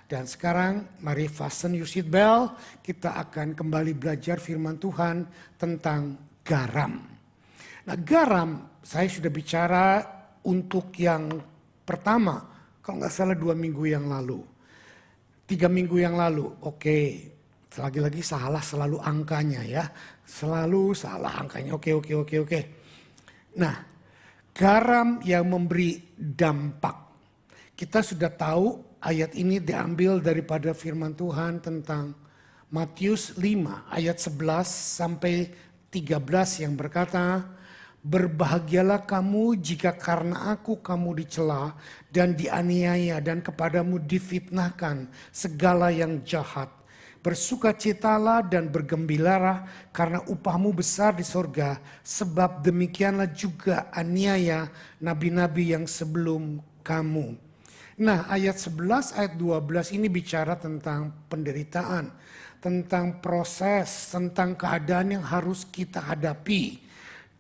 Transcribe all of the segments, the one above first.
Dan sekarang mari fasten your seat belt, kita akan kembali belajar firman Tuhan tentang garam. Nah, garam saya sudah bicara untuk yang pertama, kalau nggak salah 2 minggu yang lalu. 3 minggu yang lalu, oke. Lagi-lagi salah selalu angkanya ya. Selalu salah angkanya, oke. Nah, garam yang memberi dampak. Kita sudah tahu ayat ini diambil daripada firman Tuhan tentang Matius 5 ayat 11 sampai 13 yang berkata, "Berbahagialah kamu jika karena aku kamu dicela dan dianiaya dan kepadamu difitnahkan segala yang jahat. Bersukacitalah dan bergembiralah karena upahmu besar di sorga, sebab demikianlah juga aniaya nabi-nabi yang sebelum kamu." Nah, ayat 11, ayat 12 ini bicara tentang penderitaan, tentang proses, tentang keadaan yang harus kita hadapi.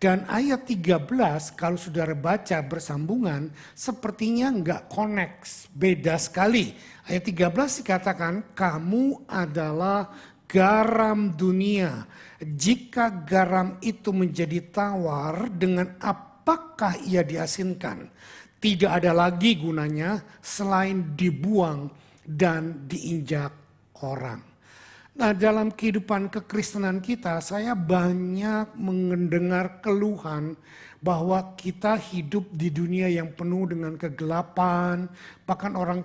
Dan ayat 13 kalau saudara baca bersambungan sepertinya enggak connect, beda sekali. Ayat 13 dikatakan kamu adalah garam dunia. Jika garam itu menjadi tawar, dengan apakah ia diasinkan? Tidak ada lagi gunanya selain dibuang dan diinjak orang. Nah, dalam kehidupan kekristenan kita, saya banyak mendengar keluhan bahwa kita hidup di dunia yang penuh dengan kegelapan. Bahkan orang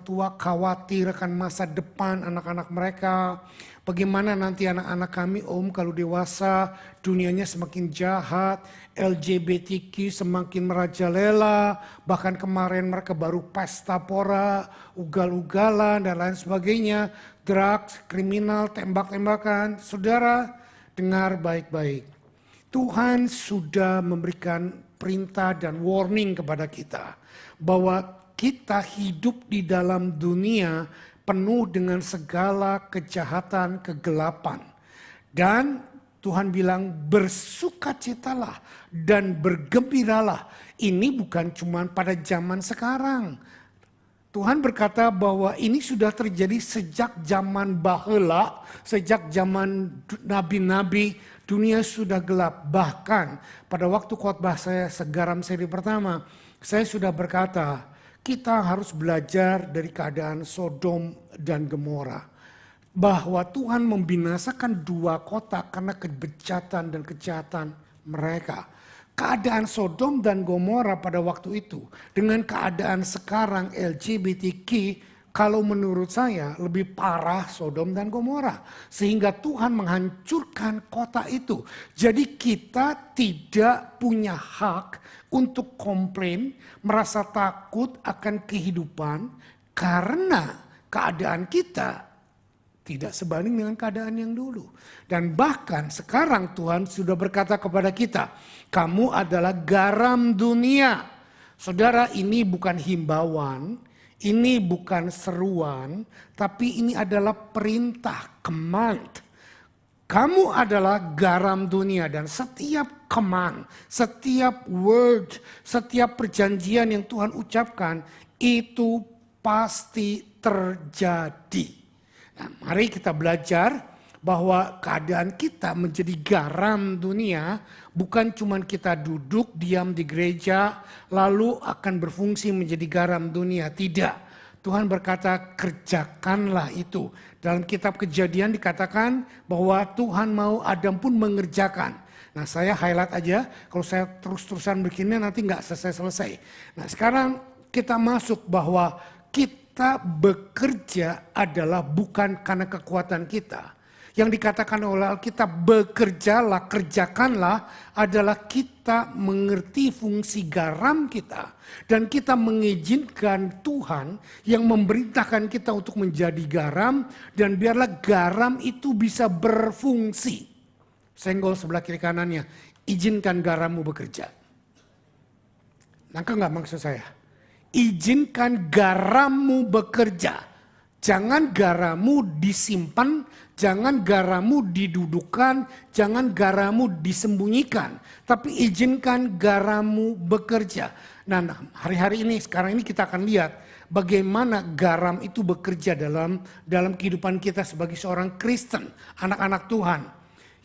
tua khawatir akan masa depan anak-anak mereka. Bagaimana nanti anak-anak kami kalau dewasa dunianya semakin jahat, LGBTQ semakin merajalela, bahkan kemarin mereka baru pesta pora, ugal-ugalan dan lain sebagainya, drugs, kriminal, tembak-tembakan. Saudara, dengar baik-baik. Tuhan sudah memberikan perintah dan warning kepada kita bahwa kita hidup di dalam dunia penuh dengan segala kejahatan, kegelapan. Dan Tuhan bilang bersukacitalah dan bergembiralah. Ini bukan cuma pada zaman sekarang. Tuhan berkata bahwa ini sudah terjadi sejak zaman baheula, sejak zaman nabi-nabi, dunia sudah gelap. Bahkan pada waktu khotbah saya segaram seri pertama, saya sudah berkata, kita harus belajar dari keadaan Sodom dan Gomora. Bahwa Tuhan membinasakan 2 kota karena kebejatan dan kejahatan mereka. Keadaan Sodom dan Gomora pada waktu itu dengan keadaan sekarang LGBTQ, kalau menurut saya lebih parah Sodom dan Gomora. Sehingga Tuhan menghancurkan kota itu. Jadi kita tidak punya hak untuk komplain, merasa takut akan kehidupan karena keadaan kita tidak sebanding dengan keadaan yang dulu. Dan bahkan sekarang Tuhan sudah berkata kepada kita, kamu adalah garam dunia. Saudara, ini bukan himbauan, ini bukan seruan, tapi ini adalah perintah, command. Kamu adalah garam dunia dan setiap command, setiap word, setiap perjanjian yang Tuhan ucapkan itu pasti terjadi. Nah, mari kita belajar bahwa keadaan kita menjadi garam dunia bukan cuma kita duduk diam di gereja lalu akan berfungsi menjadi garam dunia. Tidak. Tuhan berkata kerjakanlah itu. Dalam kitab Kejadian dikatakan bahwa Tuhan mau Adam pun mengerjakan. Nah, saya highlight aja, kalau saya terus-terusan begini nanti nggak selesai-selesai. Nah, sekarang kita masuk bahwa kita bekerja adalah bukan karena kekuatan kita. Yang dikatakan oleh Alkitab bekerjalah, kerjakanlah adalah kita mengerti fungsi garam kita. Dan kita mengizinkan Tuhan yang memerintahkan kita untuk menjadi garam. Dan biarlah garam itu bisa berfungsi. Senggol sebelah kiri kanannya, izinkan garammu bekerja. Nangkep gak maksud saya? Izinkan garammu bekerja. Jangan garammu disimpan, jangan garammu didudukan, jangan garammu disembunyikan. Tapi izinkan garammu bekerja. Nah, hari-hari ini, sekarang ini kita akan lihat bagaimana garam itu bekerja dalam kehidupan kita sebagai seorang Kristen, anak-anak Tuhan.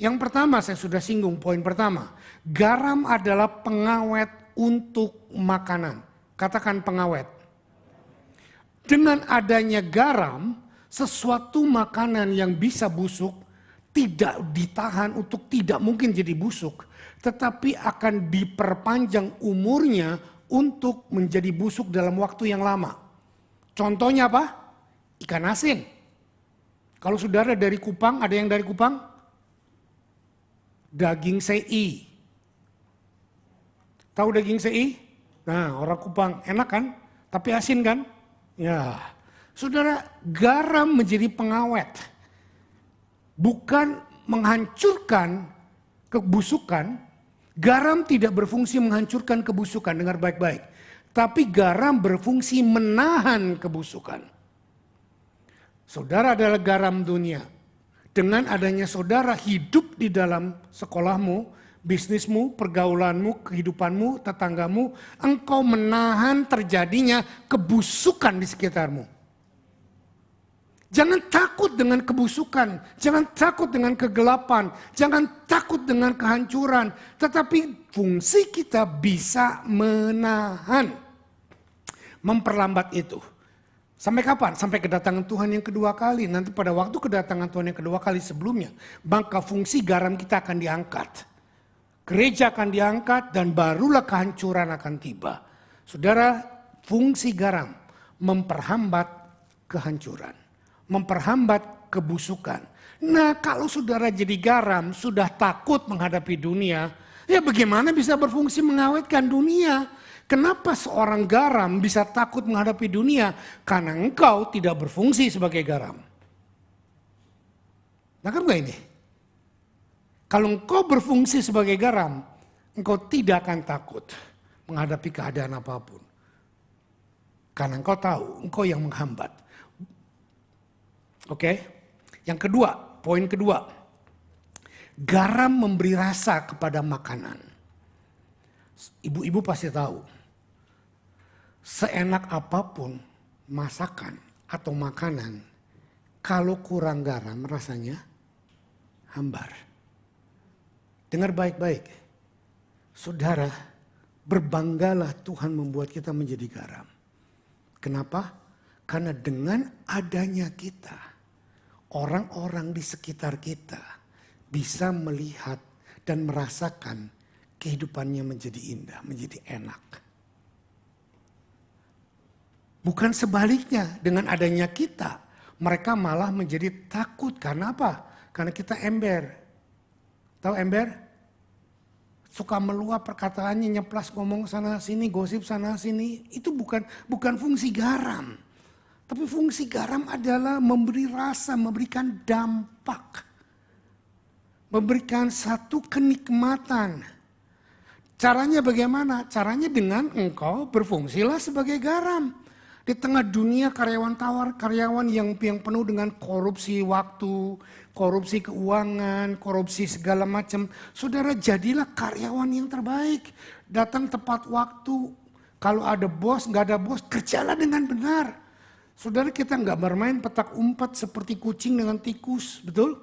Yang pertama saya sudah singgung, poin pertama. Garam adalah pengawet untuk makanan. Katakan pengawet. Dengan adanya garam, sesuatu makanan yang bisa busuk tidak ditahan untuk tidak mungkin jadi busuk, tetapi akan diperpanjang umurnya untuk menjadi busuk dalam waktu yang lama. Contohnya apa? Ikan asin. Kalau saudara dari Kupang, ada yang dari Kupang? Daging sei. Tahu daging sei? Nah, orang Kupang enak kan? Tapi asin kan? Ya, saudara, garam menjadi pengawet. Bukan menghancurkan kebusukan. Garam tidak berfungsi menghancurkan kebusukan, dengar baik-baik. Tapi garam berfungsi menahan kebusukan. Saudara adalah garam dunia. Dengan adanya saudara hidup di dalam sekolahmu, bisnismu, pergaulanmu, kehidupanmu, tetanggamu, engkau menahan terjadinya kebusukan di sekitarmu. Jangan takut dengan kebusukan, jangan takut dengan kegelapan, jangan takut dengan kehancuran. Tetapi fungsi kita bisa menahan, memperlambat itu. Sampai kapan? Sampai kedatangan Tuhan yang kedua kali. Nanti pada waktu kedatangan Tuhan yang kedua kali sebelumnya, maka fungsi garam kita akan diangkat. Gereja akan diangkat dan barulah kehancuran akan tiba. Saudara, fungsi garam memperhambat kehancuran. Memperhambat kebusukan. Nah, kalau saudara jadi garam sudah takut menghadapi dunia, ya bagaimana bisa berfungsi mengawetkan dunia? Kenapa seorang garam bisa takut menghadapi dunia? Karena engkau tidak berfungsi sebagai garam. Nangkap gak ini? Kalau engkau berfungsi sebagai garam, engkau tidak akan takut menghadapi keadaan apapun. Karena engkau tahu, engkau yang menghambat. Oke, yang kedua, poin kedua. Garam memberi rasa kepada makanan. Ibu-ibu pasti tahu. Seenak apapun masakan atau makanan, kalau kurang garam rasanya hambar. Dengar baik-baik. Saudara, berbanggalah Tuhan membuat kita menjadi garam. Kenapa? Karena dengan adanya kita, orang-orang di sekitar kita bisa melihat dan merasakan kehidupannya menjadi indah, menjadi enak. Bukan sebaliknya, dengan adanya kita, mereka malah menjadi takut. Karena apa? Karena kita ember. Tahu ember? Suka meluap perkataannya, nyeplas ngomong sana sini, gosip sana sini. Itu bukan fungsi garam. Tapi fungsi garam adalah memberi rasa, memberikan dampak. Memberikan satu kenikmatan. Caranya bagaimana? Caranya dengan engkau berfungsilah sebagai garam. Di tengah dunia karyawan yang penuh dengan korupsi waktu, korupsi keuangan, korupsi segala macam. Saudara, jadilah karyawan yang terbaik. Datang tepat waktu. Kalau ada bos, nggak ada bos, kerjalah dengan benar. Saudara, kita nggak bermain petak umpet seperti kucing dengan tikus, betul?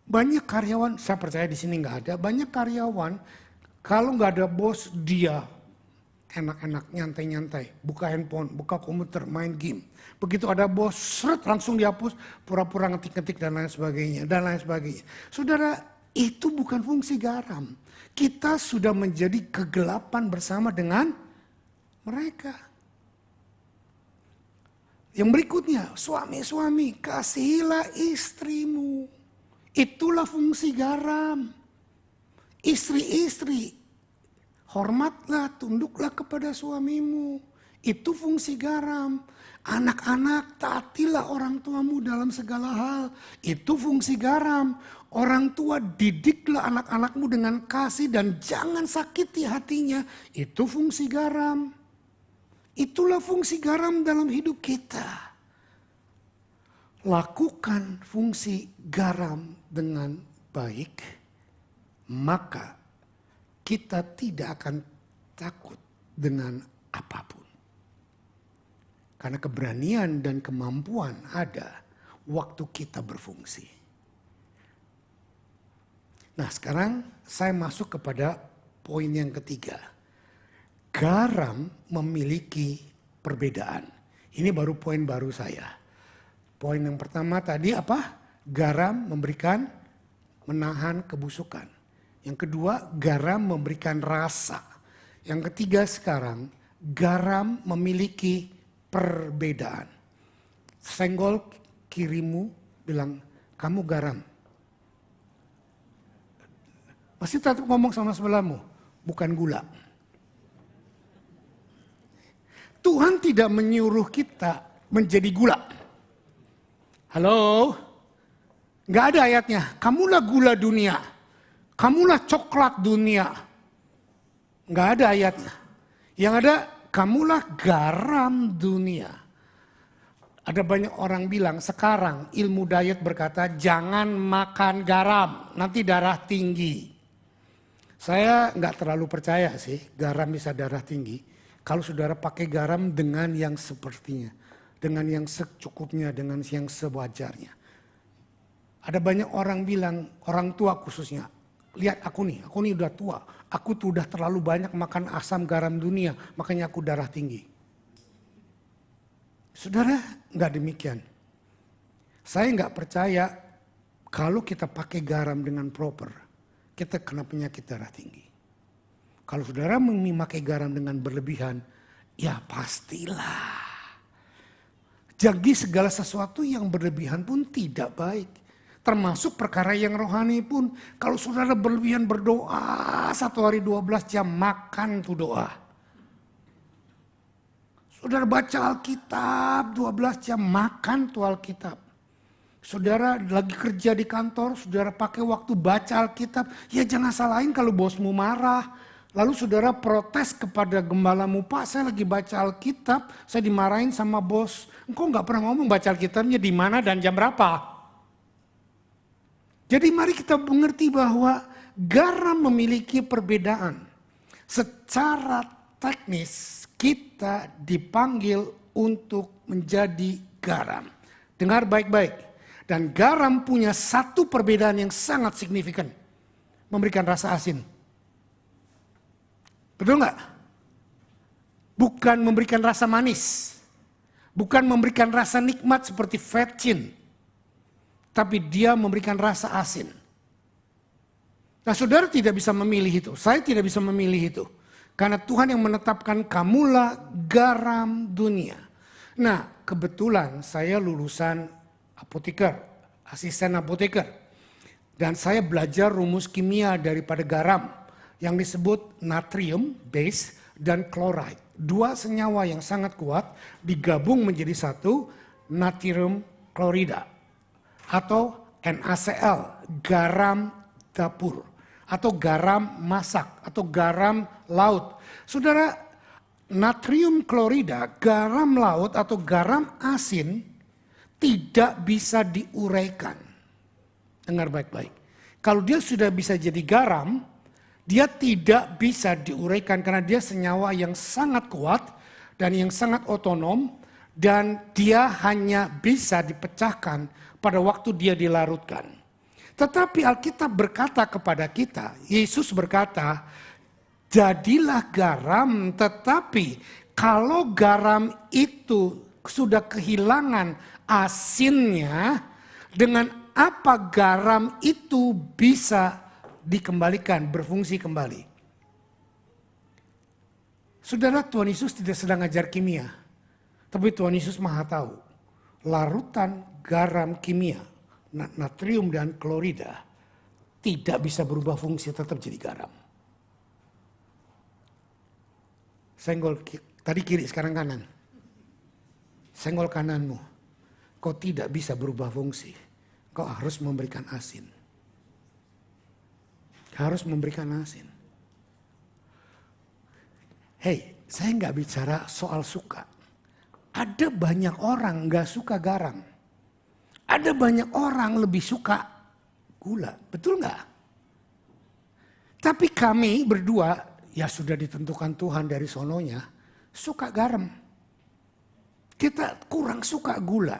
Banyak karyawan, saya percaya di sini nggak ada. Banyak karyawan, kalau nggak ada bos, dia enak-enak, nyantai-nyantai, buka handphone, buka komputer, main game. Begitu ada bos, seret langsung dihapus, pura-pura ngetik-ngetik dan lain sebagainya, dan lain sebagainya. Saudara, itu bukan fungsi garam. Kita sudah menjadi kegelapan bersama dengan mereka. Yang berikutnya, suami-suami, kasihilah istrimu. Itulah fungsi garam. Istri-istri, hormatlah, tunduklah kepada suamimu. Itu fungsi garam. Anak-anak, taatilah orang tuamu dalam segala hal. Itu fungsi garam. Orang tua, didiklah anak-anakmu dengan kasih dan jangan sakiti hatinya. Itu fungsi garam. Itulah fungsi garam dalam hidup kita. Lakukan fungsi garam dengan baik, maka kita tidak akan takut dengan apapun. Karena keberanian dan kemampuan ada waktu kita berfungsi. Nah, sekarang saya masuk kepada poin yang ketiga. Garam memiliki perbedaan. Ini baru poin baru saya. Poin yang pertama tadi apa? Garam menahan kebusukan. Yang kedua, garam memberikan rasa. Yang ketiga sekarang, garam memiliki perbedaan. Senggol kirimu bilang, kamu garam. Masih tetap ngomong sama sebelahmu, bukan gula. Tuhan tidak menyuruh kita menjadi gula. Halo? Gak ada ayatnya, kamulah gula dunia. Kamulah coklat dunia. Gak ada ayatnya. Yang ada, kamulah garam dunia. Ada banyak orang bilang sekarang ilmu diet berkata jangan makan garam, nanti darah tinggi. Saya nggak terlalu percaya sih garam bisa darah tinggi. Kalau saudara pakai garam dengan yang sepertinya, dengan yang secukupnya, dengan yang sewajarnya. Ada banyak orang bilang, orang tua khususnya, lihat aku nih udah tua. Aku tuh udah terlalu banyak makan asam garam dunia, makanya aku darah tinggi. Saudara, nggak demikian. Saya nggak percaya kalau kita pakai garam dengan proper, kita kena penyakit darah tinggi. Kalau saudara memakai garam dengan berlebihan, ya pastilah. Jadi segala sesuatu yang berlebihan pun tidak baik. Termasuk perkara yang rohani pun. Kalau saudara berlebihan berdoa 1 hari 12 jam, makan tuh doa. Saudara baca Alkitab 12 jam, makan tuh Alkitab. Saudara lagi kerja di kantor, saudara pakai waktu baca Alkitab. Ya jangan salahin kalau bosmu marah. Lalu saudara protes kepada gembalamu, Pak saya lagi baca Alkitab, saya dimarahin sama bos. Engkau gak pernah ngomong baca Alkitabnya di mana dan jam berapa. Jadi mari kita mengerti bahwa garam memiliki perbedaan. Secara teknis kita dipanggil untuk menjadi garam. Dengar baik-baik. Dan garam punya satu perbedaan yang sangat signifikan. Memberikan rasa asin. Betul nggak? Bukan memberikan rasa manis. Bukan memberikan rasa nikmat seperti vetchin. Tapi dia memberikan rasa asin. Nah saudara tidak bisa memilih itu. Saya tidak bisa memilih itu. Karena Tuhan yang menetapkan kamulah garam dunia. Nah kebetulan saya lulusan apoteker, asisten apoteker. Dan saya belajar rumus kimia daripada garam yang disebut natrium base dan chloride. Dua senyawa yang sangat kuat digabung menjadi satu natrium klorida atau NaCl, garam dapur atau garam masak atau garam laut. Saudara, natrium klorida, garam laut atau garam asin tidak bisa diuraikan. Dengar baik-baik. Kalau dia sudah bisa jadi garam, dia tidak bisa diuraikan karena dia senyawa yang sangat kuat dan yang sangat otonom dan dia hanya bisa dipecahkan pada waktu dia dilarutkan. Tetapi Alkitab berkata kepada kita, Yesus berkata, jadilah garam, tetapi kalau garam itu sudah kehilangan asinnya, dengan apa garam itu bisa dikembalikan, berfungsi kembali. Saudara, Tuhan Yesus tidak sedang ajar kimia. Tapi Tuhan Yesus maha tahu. Larutan garam kimia, natrium dan klorida tidak bisa berubah fungsi, tetap jadi garam. Senggol tadi kiri, sekarang kanan. Senggol kananmu. Kau tidak bisa berubah fungsi. Kau harus memberikan asin. Harus memberikan asin. Hei, saya nggak bicara soal suka. Ada banyak orang nggak suka garam. Ada banyak orang lebih suka gula. Betul nggak? Tapi kami berdua, ya sudah ditentukan Tuhan dari sononya, suka garam. Kita kurang suka gula.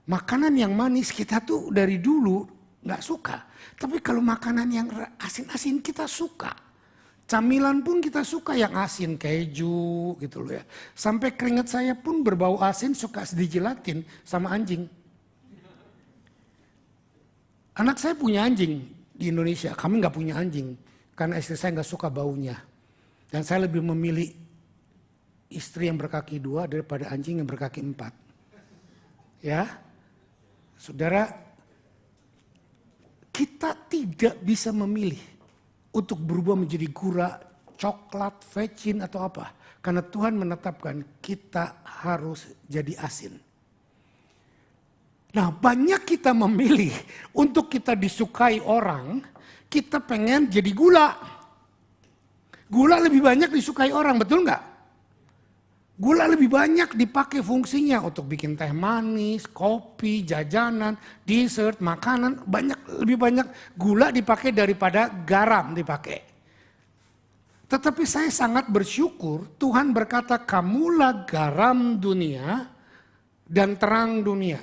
Makanan yang manis kita tuh dari dulu nggak suka. Tapi kalau makanan yang asin-asin kita suka. Camilan pun kita suka yang asin, keju gitu loh ya. Sampai keringat saya pun berbau asin suka dijilatin sama anjing. Anak saya punya anjing di Indonesia, kami nggak punya anjing. Karena istri saya nggak suka baunya. Dan saya lebih memilih istri yang berkaki 2 daripada anjing yang berkaki 4. Ya, saudara, kita tidak bisa memilih untuk berubah menjadi gula, coklat, vecin atau apa. Karena Tuhan menetapkan kita harus jadi asin. Nah, banyak kita memilih untuk kita disukai orang, kita pengen jadi gula. Gula lebih banyak disukai orang, betul nggak? Gula lebih banyak dipakai fungsinya untuk bikin teh manis, kopi, jajanan, dessert, makanan. Lebih banyak gula dipakai daripada garam dipakai. Tetapi saya sangat bersyukur Tuhan berkata, kamulah garam dunia dan terang dunia.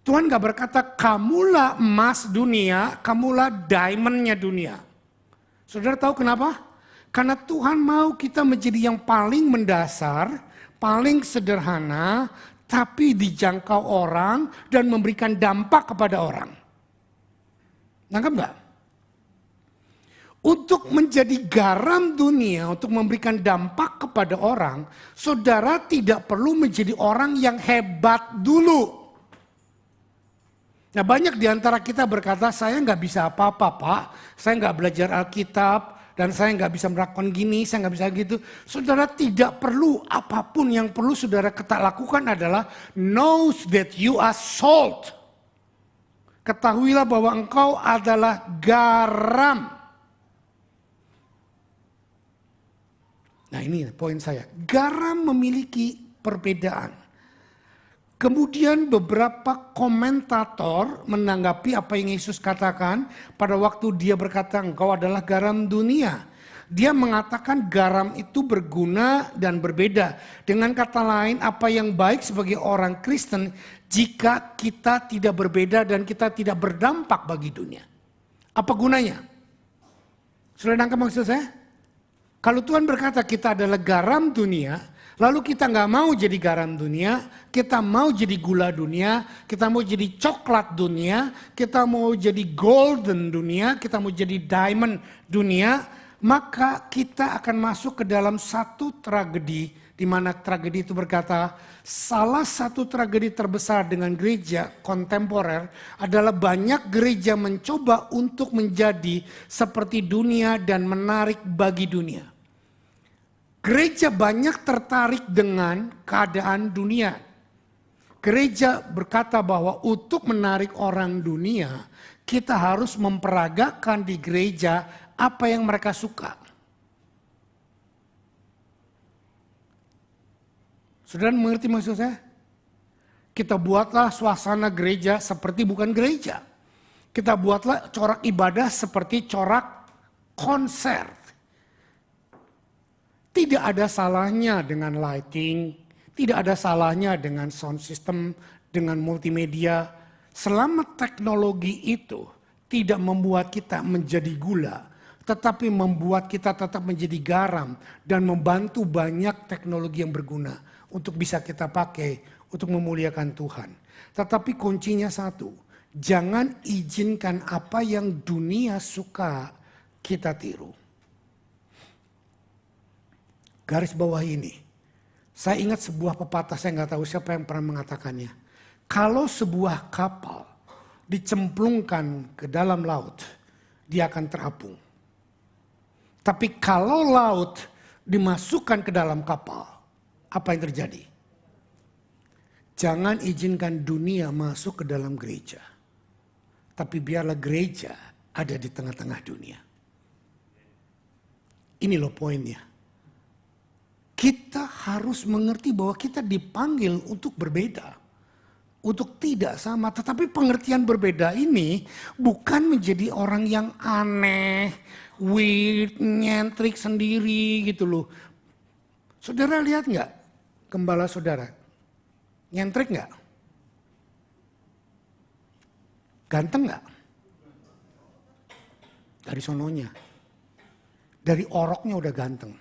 Tuhan gak berkata kamulah emas dunia, kamulah diamondnya dunia. Saudara tahu kenapa? Karena Tuhan mau kita menjadi yang paling mendasar, paling sederhana, tapi dijangkau orang dan memberikan dampak kepada orang. Nangkep gak? Untuk menjadi garam dunia, untuk memberikan dampak kepada orang, saudara tidak perlu menjadi orang yang hebat dulu. Nah, banyak di antara kita berkata, saya nggak bisa apa-apa Pak, saya nggak belajar Alkitab, dan saya nggak bisa melakukan gini, saya nggak bisa gitu. Saudara tidak perlu, apapun yang perlu saudara lakukan adalah knows that you are salt. Ketahuilah bahwa engkau adalah garam. Nah ini poin saya, garam memiliki perbedaan. Kemudian beberapa komentator menanggapi apa yang Yesus katakan pada waktu dia berkata engkau adalah garam dunia. Dia mengatakan garam itu berguna dan berbeda. Dengan kata lain apa yang baik sebagai orang Kristen jika kita tidak berbeda dan kita tidak berdampak bagi dunia. Apa gunanya? Sudah nangkep maksud saya? Kalau Tuhan berkata kita adalah garam dunia, lalu kita nggak mau jadi garam dunia, kita mau jadi gula dunia, kita mau jadi coklat dunia, kita mau jadi golden dunia, kita mau jadi diamond dunia, maka kita akan masuk ke dalam satu tragedi, di mana tragedi itu berkata, salah satu tragedi terbesar dengan gereja kontemporer adalah banyak gereja mencoba untuk menjadi seperti dunia dan menarik bagi dunia. Gereja banyak tertarik dengan keadaan dunia. Gereja berkata bahwa untuk menarik orang dunia, kita harus memperagakan di gereja apa yang mereka suka. Saudara mengerti maksud saya? Kita buatlah suasana gereja seperti bukan gereja. Kita buatlah corak ibadah seperti corak konser. Tidak ada salahnya dengan lighting, tidak ada salahnya dengan sound system, dengan multimedia. Selama teknologi itu tidak membuat kita menjadi gula, tetapi membuat kita tetap menjadi garam dan membantu banyak teknologi yang berguna untuk bisa kita pakai untuk memuliakan Tuhan. Tetapi kuncinya satu, jangan izinkan apa yang dunia suka kita tiru. Garis bawah ini, saya ingat sebuah pepatah, saya nggak tahu siapa yang pernah mengatakannya. Kalau sebuah kapal dicemplungkan ke dalam laut, dia akan terapung. Tapi kalau laut dimasukkan ke dalam kapal, apa yang terjadi? Jangan izinkan dunia masuk ke dalam gereja. Tapi biarlah gereja ada di tengah-tengah dunia. Ini loh poinnya. Kita harus mengerti bahwa kita dipanggil untuk berbeda. Untuk tidak sama. Tetapi pengertian berbeda ini bukan menjadi orang yang aneh, weird, nyentrik sendiri gitu loh. Saudara lihat nggak gembala saudara? Nyentrik nggak? Ganteng nggak? Dari sononya. Dari oroknya udah ganteng.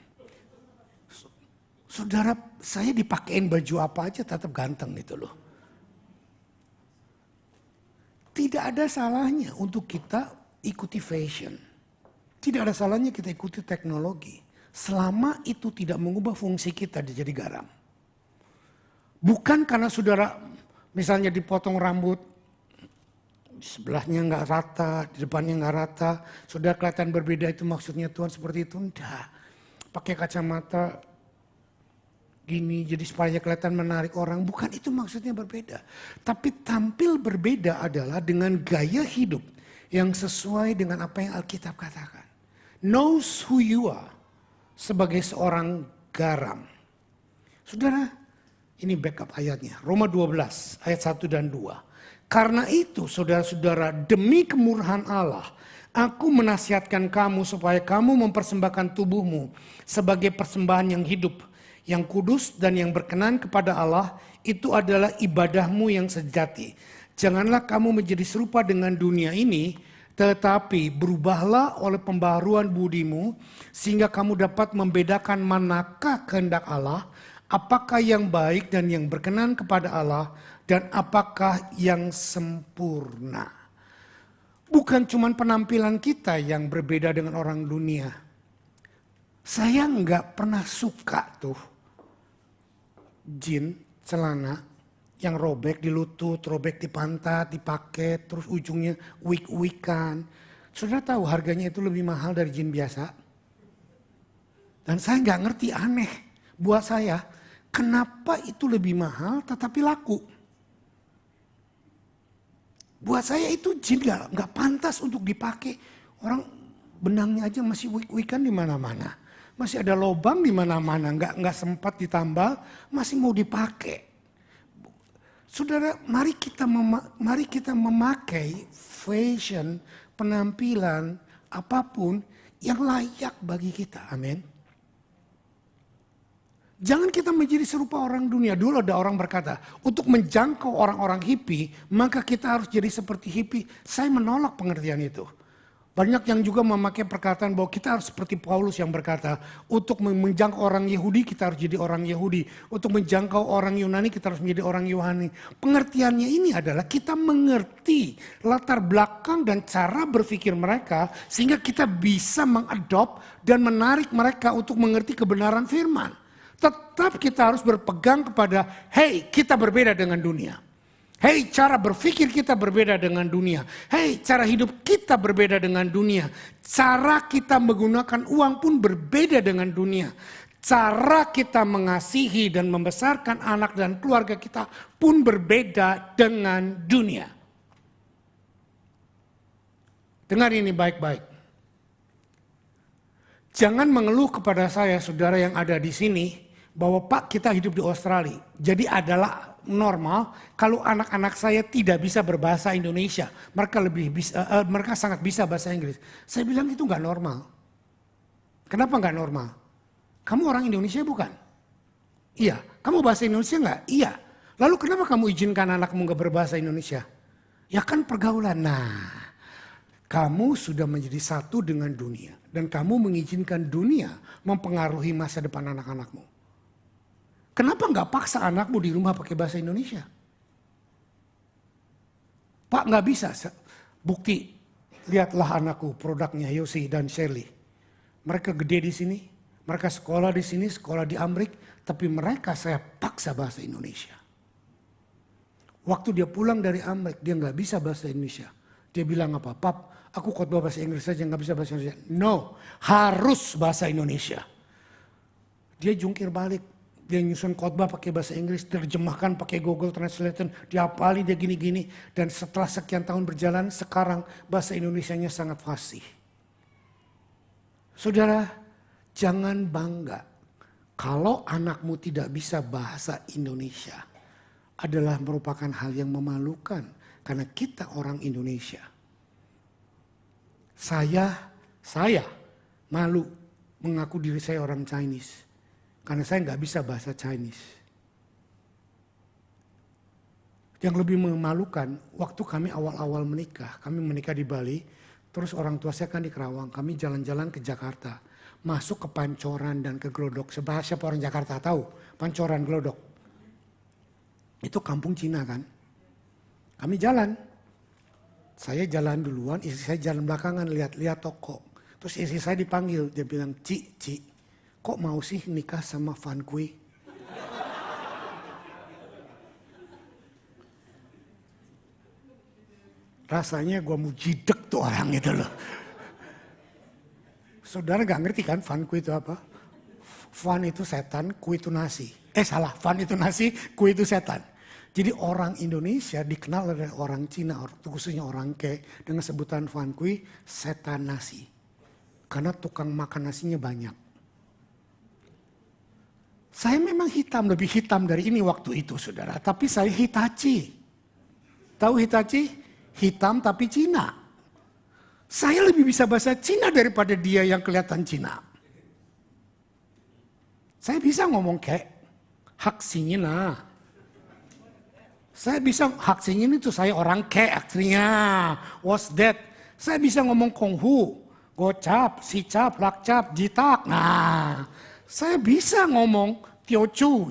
Saudara, saya dipakein baju apa aja tetap ganteng gitu loh. Tidak ada salahnya untuk kita ikuti fashion. Tidak ada salahnya kita ikuti teknologi. Selama itu tidak mengubah fungsi kita jadi garam. Bukan karena saudara misalnya dipotong rambut, sebelahnya nggak rata, di depannya nggak rata, saudara kelihatan berbeda itu maksudnya Tuhan seperti itu. Enggak. Pakai kacamata gini jadi supaya kelihatan menarik orang, bukan itu maksudnya berbeda. Tapi tampil berbeda adalah dengan gaya hidup yang sesuai dengan apa yang Alkitab katakan. Knows who you are sebagai seorang garam. Saudara, ini backup ayatnya. Roma 12 ayat 1 dan 2. Karena itu saudara-saudara, demi kemurahan Allah, aku menasihatkan kamu supaya kamu mempersembahkan tubuhmu sebagai persembahan yang hidup, yang kudus dan yang berkenan kepada Allah. Itu adalah ibadahmu yang sejati. Janganlah kamu menjadi serupa dengan dunia ini, tetapi berubahlah oleh pembaharuan budimu, sehingga kamu dapat membedakan manakah kehendak Allah, apakah yang baik dan yang berkenan kepada Allah, dan apakah yang sempurna. Bukan cuma penampilan kita yang berbeda dengan orang dunia. Saya nggak pernah suka tuh jin, celana yang robek di lutut, robek di pantat, dipakai, terus ujungnya wig-wigan. Saudara tahu harganya itu lebih mahal dari jin biasa? Dan saya nggak ngerti, aneh buat saya. Kenapa itu lebih mahal tetapi laku? Buat saya itu jin nggak pantas untuk dipakai. Orang benangnya aja masih wig-wigan di mana-mana. Masih ada lubang di mana-mana, nggak sempat ditambal, masih mau dipakai. Saudara, mari kita memakai fashion, penampilan, apapun yang layak bagi kita. Amin. Jangan kita menjadi serupa orang dunia. Dulu ada orang berkata, untuk menjangkau orang-orang hippie, maka kita harus jadi seperti hippie. Saya menolak pengertian itu. Banyak yang juga memakai perkataan bahwa kita harus seperti Paulus yang berkata, untuk menjangkau orang Yahudi kita harus jadi orang Yahudi. Untuk menjangkau orang Yunani kita harus menjadi orang Yunani. Pengertiannya ini adalah kita mengerti latar belakang dan cara berpikir mereka, sehingga kita bisa mengadop dan menarik mereka untuk mengerti kebenaran firman. Tetap kita harus berpegang kepada, hey, kita berbeda dengan dunia. Hey, cara berpikir kita berbeda dengan dunia. Hey, cara hidup kita berbeda dengan dunia. Cara kita menggunakan uang pun berbeda dengan dunia. Cara kita mengasihi dan membesarkan anak dan keluarga kita pun berbeda dengan dunia. Dengar ini baik-baik. Jangan mengeluh kepada saya, saudara yang ada di sini, bahwa Pak kita hidup di Australia. Jadi adalah normal kalau anak-anak saya tidak bisa berbahasa Indonesia. Mereka sangat bisa bahasa Inggris. Saya bilang itu nggak normal. Kenapa nggak normal? Kamu orang Indonesia bukan? Iya. Kamu bahasa Indonesia nggak? Iya. Lalu kenapa kamu izinkan anakmu nggak berbahasa Indonesia? Ya kan pergaulan. Nah, kamu sudah menjadi satu dengan dunia. Dan kamu mengizinkan dunia mempengaruhi masa depan anak-anakmu. Kenapa nggak paksa anakmu di rumah pakai bahasa Indonesia? Pak nggak bisa. Bukti, lihatlah anakku, produknya Yosi dan Shirley. Mereka gede di sini, mereka sekolah di sini, sekolah di Amerika, tapi mereka saya paksa bahasa Indonesia. Waktu dia pulang dari Amerika, dia nggak bisa bahasa Indonesia. Dia bilang apa? Pap, aku khotbah bahasa Inggris saja nggak bisa bahasa Indonesia. No, harus bahasa Indonesia. Dia jungkir balik. Dia nyusun khotbah pakai bahasa Inggris, terjemahkan pakai Google Translate, dihafali dia gini-gini. Dan setelah sekian tahun berjalan, sekarang bahasa Indonesianya sangat fasih. Saudara, jangan bangga kalau anakmu tidak bisa bahasa Indonesia. Adalah merupakan hal yang memalukan, karena kita orang Indonesia. Saya malu mengaku diri saya orang Chinese. Karena saya nggak bisa bahasa Chinese. Yang lebih memalukan, waktu kami awal-awal menikah, kami menikah di Bali, terus orang tua saya kan di Kerawang, kami jalan-jalan ke Jakarta. Masuk ke Pancoran dan ke Glodok. Siapa orang Jakarta tahu? Pancoran, Glodok. Itu kampung Cina kan. Kami jalan. Saya jalan duluan, istri saya jalan belakangan lihat-lihat toko. Terus istri saya dipanggil, dia bilang, Ci, kok mau sih nikah sama Van Kui? Rasanya gue mau jidek tuh orang itu loh. Saudara gak ngerti kan Van Kui itu apa? Van itu setan, Kui itu nasi. Salah, Van itu nasi, Kui itu setan. Jadi orang Indonesia dikenal oleh orang Cina, khususnya orang Ke, dengan sebutan Van Kui, setan nasi. Karena tukang makan nasinya banyak. Saya memang hitam, lebih hitam dari ini waktu itu saudara. Tapi saya Hitachi. Tahu Hitachi? Hitam tapi Cina. Saya lebih bisa bahasa Cina daripada dia yang kelihatan Cina. Saya bisa ngomong kayak hak singina. Saya bisa hak singin itu saya orang kayak artinya. What's that? Saya bisa ngomong konghu, gocap, sicap, lakcap, jitak. Nah, saya bisa ngomong Teochew,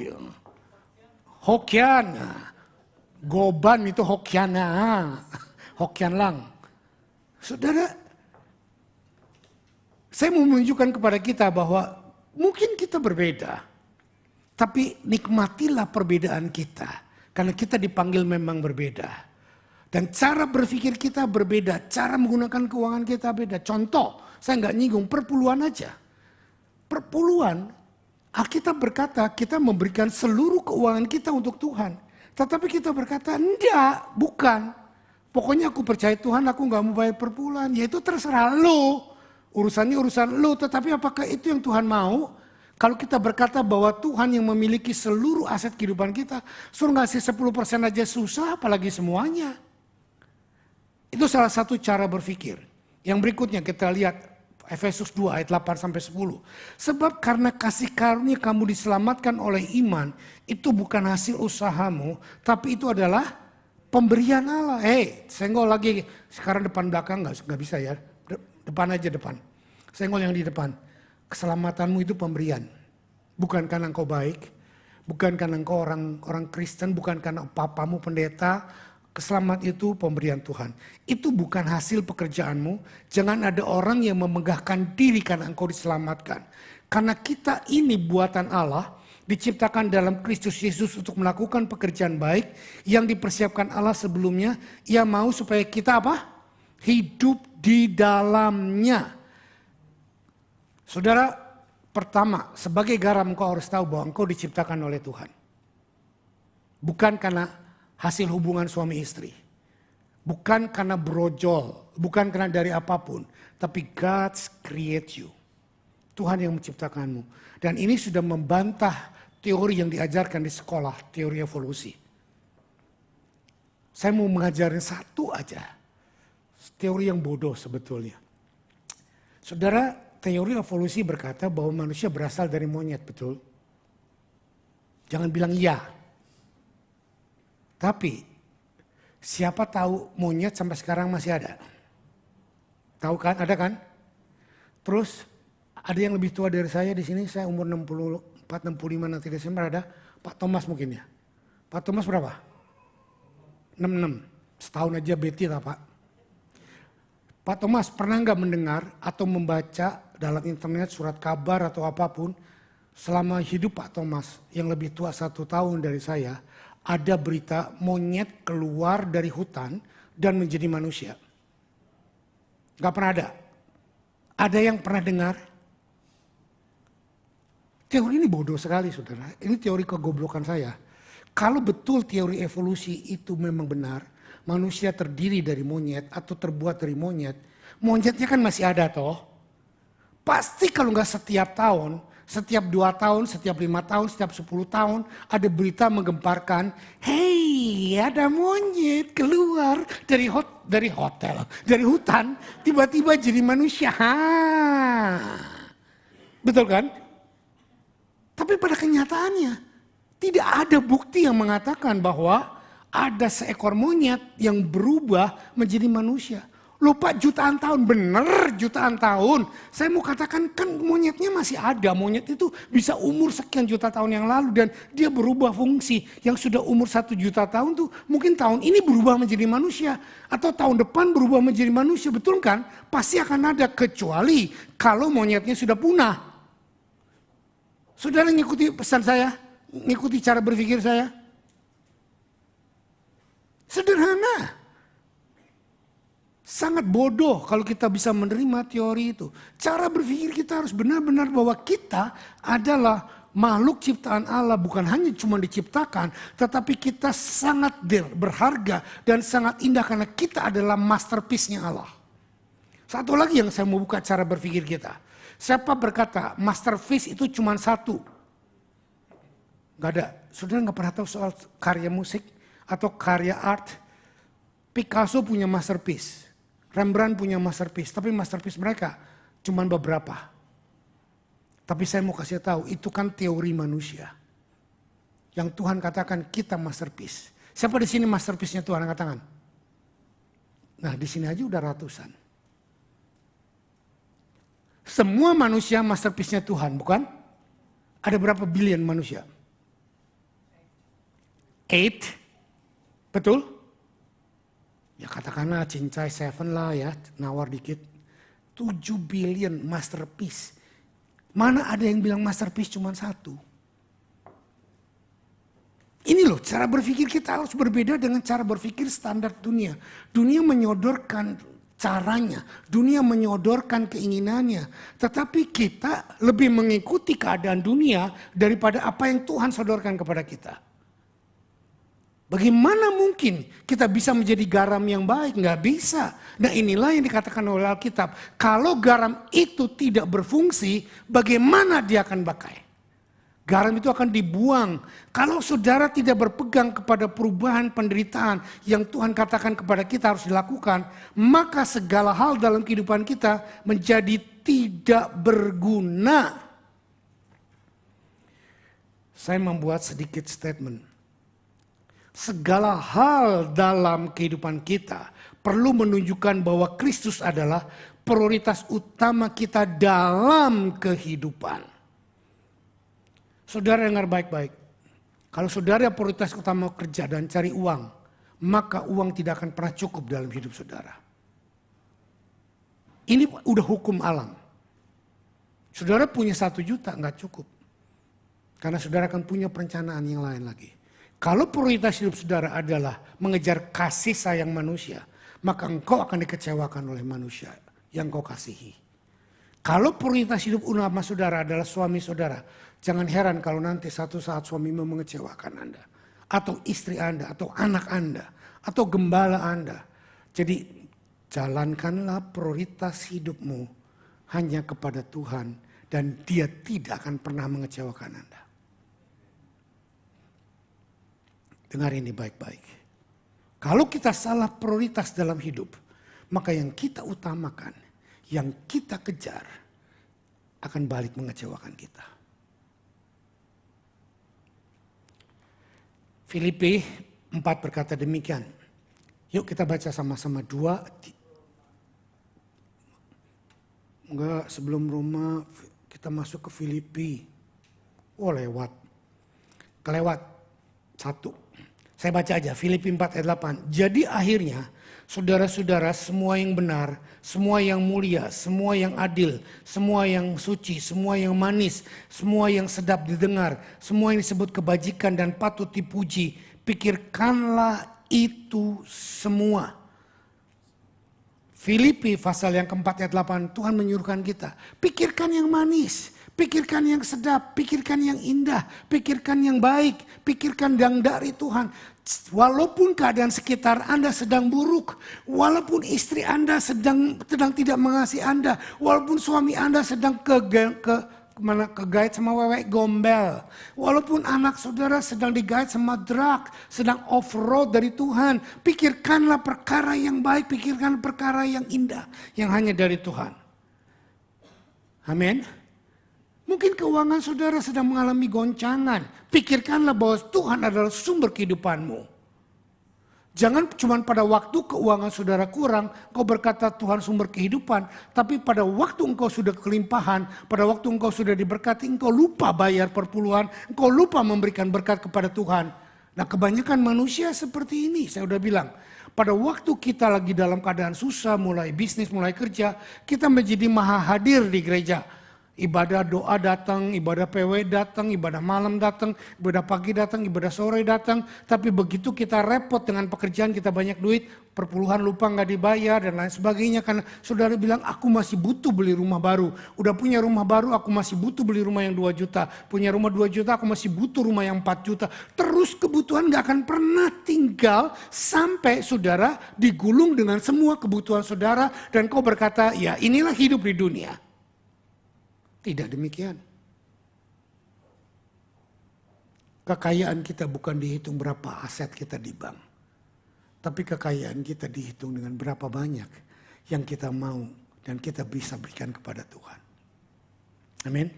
Hokian, Goban itu Hokian, Hokian Lang. Saudara, saya mau menunjukkan kepada kita bahwa mungkin kita berbeda. Tapi nikmatilah perbedaan kita. Karena kita dipanggil memang berbeda. Dan cara berpikir kita berbeda. Cara menggunakan keuangan kita beda. Contoh, saya nggak nyinggung, perpuluhan aja. Perpuluhan, Alkitab berkata kita memberikan seluruh keuangan kita untuk Tuhan. Tetapi kita berkata, enggak, bukan. Pokoknya aku percaya Tuhan, aku nggak mau bayar perpuluhan. Ya itu terserah lo. Urusannya urusan lo, tetapi apakah itu yang Tuhan mau? Kalau kita berkata bahwa Tuhan yang memiliki seluruh aset kehidupan kita, suruh ngasih 10% aja susah, apalagi semuanya. Itu salah satu cara berpikir. Yang berikutnya kita lihat Efesus 2 ayat 8-10. Sebab karena kasih karunia kamu diselamatkan oleh iman, itu bukan hasil usahamu, tapi itu adalah pemberian Allah. Senggol lagi, sekarang depan belakang nggak bisa ya, depan aja depan. Senggol yang di depan. Keselamatanmu itu pemberian. Bukan karena engkau baik, bukan karena engkau orang Kristen, bukan karena papamu pendeta. Keselamatan itu pemberian Tuhan. Itu bukan hasil pekerjaanmu. Jangan ada orang yang memegahkan diri karena engkau diselamatkan. Karena kita ini buatan Allah, diciptakan dalam Kristus Yesus untuk melakukan pekerjaan baik yang dipersiapkan Allah sebelumnya. Ia mau supaya kita apa? Hidup di dalamnya. Saudara, pertama, sebagai garam engkau harus tahu bahwa engkau diciptakan oleh Tuhan. Bukan karena hasil hubungan suami istri. Bukan karena brojol, bukan karena dari apapun. Tapi God create you. Tuhan yang menciptakanmu. Dan ini sudah membantah teori yang diajarkan di sekolah, teori evolusi. Saya mau mengajarin satu aja. Teori yang bodoh sebetulnya. Saudara, teori evolusi berkata bahwa manusia berasal dari monyet, betul? Jangan bilang iya. Tapi siapa tahu monyet sampai sekarang masih ada? Tahu kan? Ada kan? Terus ada yang lebih tua dari saya di sini, saya umur 64, 65 nanti Desember ada Pak Thomas mungkin ya. Pak Thomas berapa? 66. Setahun aja beti lah Pak. Pak Thomas pernah nggak mendengar atau membaca dalam internet surat kabar atau apapun selama hidup Pak Thomas yang lebih tua 1 tahun dari saya ada berita monyet keluar dari hutan dan menjadi manusia? Gak pernah ada. Ada yang pernah dengar? Teori ini bodoh sekali saudara. Ini teori kegoblokan saya. Kalau betul teori evolusi itu memang benar, manusia terdiri dari monyet atau terbuat dari monyet, monyetnya kan masih ada toh. Pasti kalau nggak setiap tahun, setiap 2 tahun, setiap 5 tahun, setiap 10 tahun ada berita menggemparkan, hey ada monyet keluar dari hotel, dari hutan, tiba-tiba jadi manusia. Betul kan? Tapi pada kenyataannya tidak ada bukti yang mengatakan bahwa ada seekor monyet yang berubah menjadi manusia. Lupa jutaan tahun, bener jutaan tahun. Saya mau katakan kan monyetnya masih ada. Monyet itu bisa umur sekian juta tahun yang lalu dan dia berubah fungsi. Yang sudah umur 1 juta tahun tuh mungkin tahun ini berubah menjadi manusia. Atau tahun depan berubah menjadi manusia, betul kan? Pasti akan ada kecuali kalau monyetnya sudah punah. Saudara ngikuti pesan saya? Ngikuti cara berpikir saya? Sederhana. Sangat bodoh kalau kita bisa menerima teori itu. Cara berpikir kita harus benar-benar bahwa kita adalah makhluk ciptaan Allah. Bukan hanya cuma diciptakan, tetapi kita sangat berharga dan sangat indah karena kita adalah masterpiece-nya Allah. Satu lagi yang saya mau buka cara berpikir kita. Siapa berkata masterpiece itu cuma satu? Gak ada. Saudara gak pernah tahu soal karya musik atau karya art? Picasso punya masterpiece. Rembrandt punya masterpiece, tapi masterpiece mereka cuma beberapa. Tapi saya mau kasih tahu, itu kan teori manusia. Yang Tuhan katakan kita masterpiece. Siapa di sini masterpiece-nya Tuhan angkat tangan? Nah, di sini aja udah ratusan. Semua manusia masterpiece-nya Tuhan, bukan? Ada berapa billion manusia? 8, betul? Ya katakanlah cincai 7 lah ya, nawar dikit. 7 billion masterpiece. Mana ada yang bilang masterpiece cuma satu? Ini loh cara berpikir kita harus berbeda dengan cara berpikir standar dunia. Dunia menyodorkan caranya, dunia menyodorkan keinginannya. Tetapi kita lebih mengikuti keadaan dunia daripada apa yang Tuhan sodorkan kepada kita. Bagaimana mungkin kita bisa menjadi garam yang baik? Nggak bisa. Nah inilah yang dikatakan oleh Alkitab. Kalau garam itu tidak berfungsi, bagaimana dia akan pakai? Garam itu akan dibuang. Kalau saudara tidak berpegang kepada perubahan penderitaan yang Tuhan katakan kepada kita harus dilakukan, maka segala hal dalam kehidupan kita menjadi tidak berguna. Saya membuat sedikit statement. Segala hal dalam kehidupan kita perlu menunjukkan bahwa Kristus adalah prioritas utama kita dalam kehidupan. Saudara dengar baik-baik. Kalau saudara prioritas utama kerja dan cari uang, maka uang tidak akan pernah cukup dalam hidup saudara. Ini udah hukum alam. Saudara punya 1 juta nggak cukup. Karena saudara akan punya perencanaan yang lain lagi. Kalau prioritas hidup saudara adalah mengejar kasih sayang manusia, maka engkau akan dikecewakan oleh manusia yang kau kasihi. Kalau prioritas hidup utama saudara adalah suami saudara, jangan heran kalau nanti satu saat suamimu mengecewakan Anda. Atau istri Anda, atau anak Anda, atau gembala Anda. Jadi jalankanlah prioritas hidupmu hanya kepada Tuhan dan Dia tidak akan pernah mengecewakan Anda. Dengar ini baik-baik. Kalau kita salah prioritas dalam hidup, maka yang kita utamakan, yang kita kejar, akan balik mengecewakan kita. Filipi 4 berkata demikian. Yuk kita baca sama-sama 2. Enggak, sebelum Roma kita masuk ke Filipi. Oh lewat. Kelewat. 1. Saya baca aja Filipi 4 ayat 8. Jadi akhirnya saudara-saudara semua yang benar, semua yang mulia, semua yang adil, semua yang suci, semua yang manis, semua yang sedap didengar, semua yang disebut kebajikan dan patut dipuji, pikirkanlah itu semua. Filipi pasal yang keempat ayat 8 Tuhan menyuruhkan kita, pikirkan yang manis. Pikirkan yang sedap, pikirkan yang indah, pikirkan yang baik, pikirkan yang dari Tuhan. Walaupun keadaan sekitar Anda sedang buruk, walaupun istri Anda sedang tidak mengasihi Anda, walaupun suami Anda sedang kegait sama wewek gombel, walaupun anak saudara sedang digait sama drug, sedang off-road dari Tuhan, pikirkanlah perkara yang baik, pikirkan perkara yang indah, yang hanya dari Tuhan. Amin. Mungkin keuangan saudara sedang mengalami goncangan. Pikirkanlah bahwa Tuhan adalah sumber kehidupanmu. Jangan cuma pada waktu keuangan saudara kurang, kau berkata Tuhan sumber kehidupan. Tapi pada waktu engkau sudah kelimpahan, pada waktu engkau sudah diberkati, engkau lupa bayar perpuluhan, engkau lupa memberikan berkat kepada Tuhan. Nah kebanyakan manusia seperti ini, saya udah bilang. Pada waktu kita lagi dalam keadaan susah, mulai bisnis, mulai kerja, kita menjadi maha hadir di gereja. Ibadah doa datang, ibadah PW datang, ibadah malam datang, ibadah pagi datang, ibadah sore datang. Tapi begitu kita repot dengan pekerjaan, kita banyak duit, perpuluhan lupa nggak dibayar dan lain sebagainya. Karena saudara bilang aku masih butuh beli rumah baru. Udah punya rumah baru aku masih butuh beli rumah yang 2 juta. Punya rumah 2 juta aku masih butuh rumah yang 4 juta. Terus kebutuhan nggak akan pernah tinggal sampai saudara digulung dengan semua kebutuhan saudara. Dan kau berkata ya inilah hidup di dunia. Tidak demikian. Kekayaan kita bukan dihitung berapa aset kita di bank. Tapi kekayaan kita dihitung dengan berapa banyak yang kita mau dan kita bisa berikan kepada Tuhan. Amin.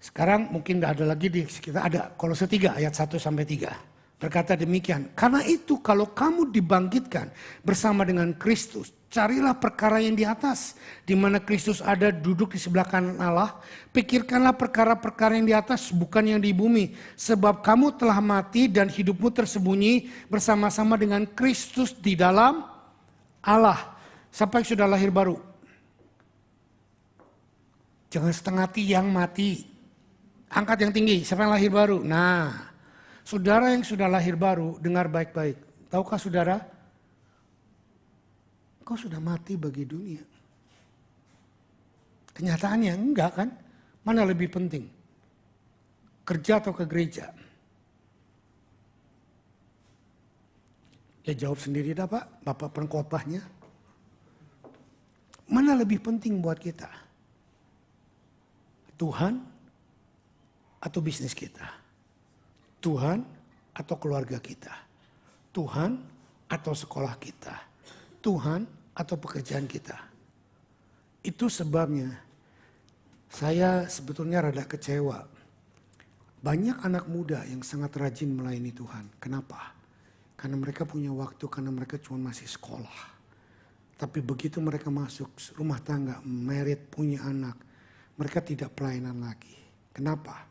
Sekarang mungkin gak ada lagi di kita ada Kolose 3 ayat 1 sampai 3. Berkata demikian, karena itu kalau kamu dibangkitkan bersama dengan Kristus, carilah perkara yang di atas, di mana Kristus ada duduk di sebelah kanan Allah. Pikirkanlah perkara-perkara yang di atas, bukan yang di bumi. Sebab kamu telah mati dan hidupmu tersembunyi bersama-sama dengan Kristus di dalam Allah. Siapa yang sudah lahir baru? Jangan setengah tiang mati. Angkat yang tinggi, siapa yang lahir baru? Nah, saudara yang sudah lahir baru, dengar baik-baik. Tahukah saudara? Kau sudah mati bagi dunia. Kenyataannya enggak kan? Mana lebih penting? Kerja atau ke gereja? Ya jawab sendiri dah Pak, Bapak pengkhotbahnya. Mana lebih penting buat kita? Tuhan atau bisnis kita? Tuhan atau keluarga kita? Tuhan atau sekolah kita? Tuhan atau pekerjaan kita? Itu sebabnya saya sebetulnya rada kecewa. Banyak anak muda yang sangat rajin melayani Tuhan. Kenapa? Karena mereka punya waktu, karena mereka cuma masih sekolah. Tapi begitu mereka masuk rumah tangga, married, punya anak, mereka tidak pelayanan lagi. Kenapa?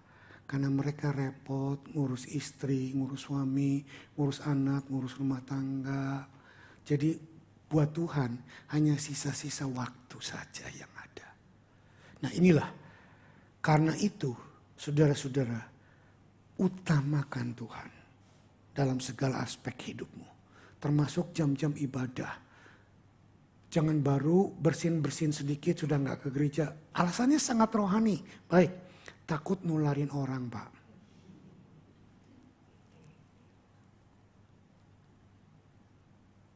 Karena mereka repot ngurus istri, ngurus suami, ngurus anak, ngurus rumah tangga. Jadi buat Tuhan hanya sisa-sisa waktu saja yang ada. Nah inilah, karena itu saudara-saudara utamakan Tuhan dalam segala aspek hidupmu. Termasuk jam-jam ibadah. Jangan baru bersin-bersin sedikit sudah gak ke gereja. Alasannya sangat rohani. Baik. Takut nularin orang Pak.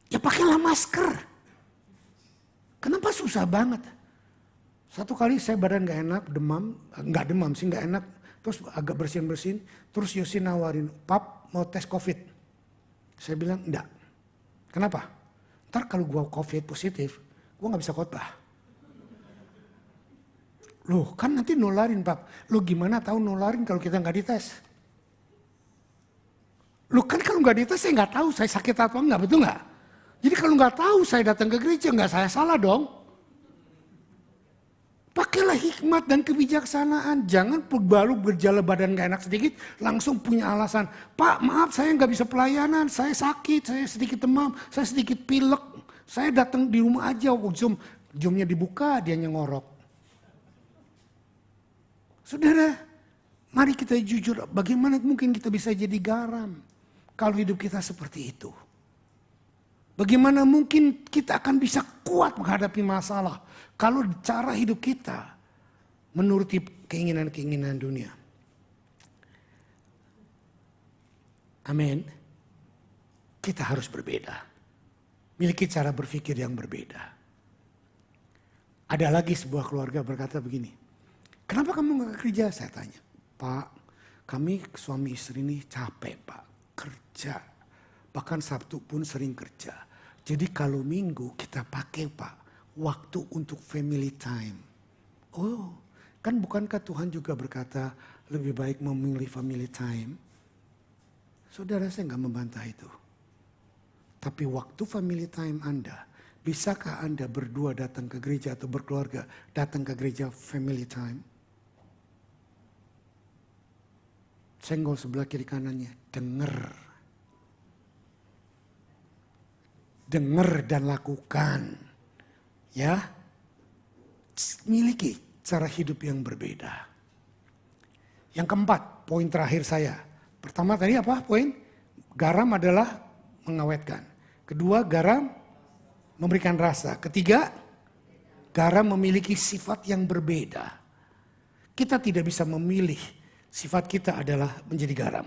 Ya pakailah masker. Kenapa susah banget? Satu kali saya badan gak enak, demam. Gak demam sih, gak enak. Terus agak bersin-bersin. Terus Yosi nawarin, Pap mau tes COVID. Saya bilang enggak. Kenapa? Ntar kalau gua COVID positif, gua gak bisa khotbah. Loh kan nanti nularin Pak. Loh gimana tahu nularin kalau kita nggak dites? Loh kan kalau nggak dites saya nggak tahu saya sakit atau enggak, betul nggak? Jadi kalau nggak tahu saya datang ke gereja nggak saya salah dong. Pakailah hikmat dan kebijaksanaan. Jangan baru berjala badan nggak enak sedikit langsung punya alasan. Pak maaf saya nggak bisa pelayanan, saya sakit, saya sedikit demam, saya sedikit pilek. Saya datang di rumah aja, zoomnya dibuka dia ngorok. Saudara, mari kita jujur, bagaimana mungkin kita bisa jadi garam kalau hidup kita seperti itu? Bagaimana mungkin kita akan bisa kuat menghadapi masalah kalau cara hidup kita menuruti keinginan-keinginan dunia? Amin. Kita harus berbeda. Miliki cara berpikir yang berbeda. Ada lagi sebuah keluarga berkata begini. Kenapa kamu gak kerja? Saya tanya. Pak, kami suami istri ini capek Pak. Kerja. Bahkan Sabtu pun sering kerja. Jadi kalau minggu kita pakai Pak. Waktu untuk family time. Oh, kan bukankah Tuhan juga berkata lebih baik memilih family time? Saudara, saya nggak membantah itu. Tapi waktu family time Anda, bisakah Anda berdua datang ke gereja atau berkeluarga datang ke gereja family time? Senggol sebelah kiri kanannya, dengar dan lakukan. Ya, miliki cara hidup yang berbeda. Yang keempat, poin terakhir saya. Pertama tadi apa poin? Garam adalah mengawetkan. Kedua, garam memberikan rasa. Ketiga, garam memiliki sifat yang berbeda. Kita tidak bisa memilih, sifat kita adalah menjadi garam.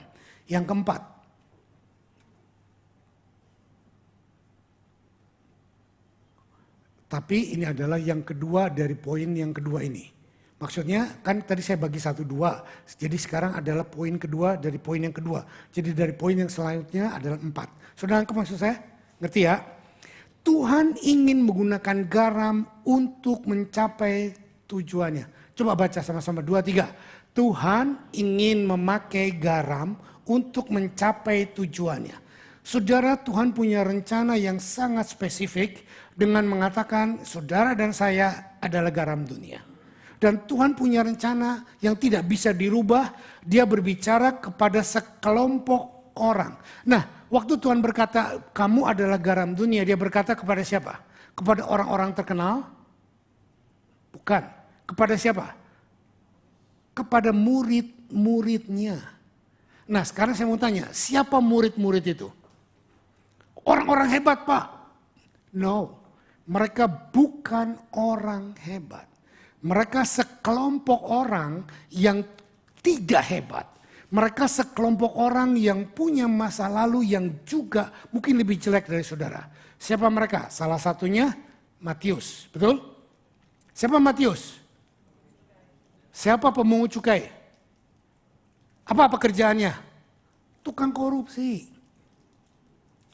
Yang keempat, tapi ini adalah yang kedua dari poin yang kedua ini. Maksudnya kan tadi saya bagi 1, 2. Jadi sekarang adalah poin kedua dari poin yang kedua. Jadi dari poin yang selanjutnya adalah 4. Saudara nangkep maksud saya? Ngerti ya? Tuhan ingin menggunakan garam untuk mencapai tujuannya. Coba baca sama-sama 2, 3. Tuhan ingin memakai garam untuk mencapai tujuannya. Saudara, Tuhan punya rencana yang sangat spesifik dengan mengatakan saudara dan saya adalah garam dunia. Dan Tuhan punya rencana yang tidak bisa dirubah. Dia berbicara kepada sekelompok orang. Nah, waktu Tuhan berkata kamu adalah garam dunia, dia berkata kepada siapa? Kepada orang-orang terkenal? Bukan. Kepada siapa? Kepada murid-muridnya. Nah, sekarang saya mau tanya, siapa murid-murid itu? Orang-orang hebat, Pak. No, mereka bukan orang hebat. Mereka sekelompok orang yang tidak hebat. Mereka sekelompok orang yang punya masa lalu yang juga mungkin lebih jelek dari saudara. Siapa mereka? Salah satunya Matius, betul? Siapa Matius? Siapa pemungut cukai? Apa pekerjaannya? Tukang korupsi.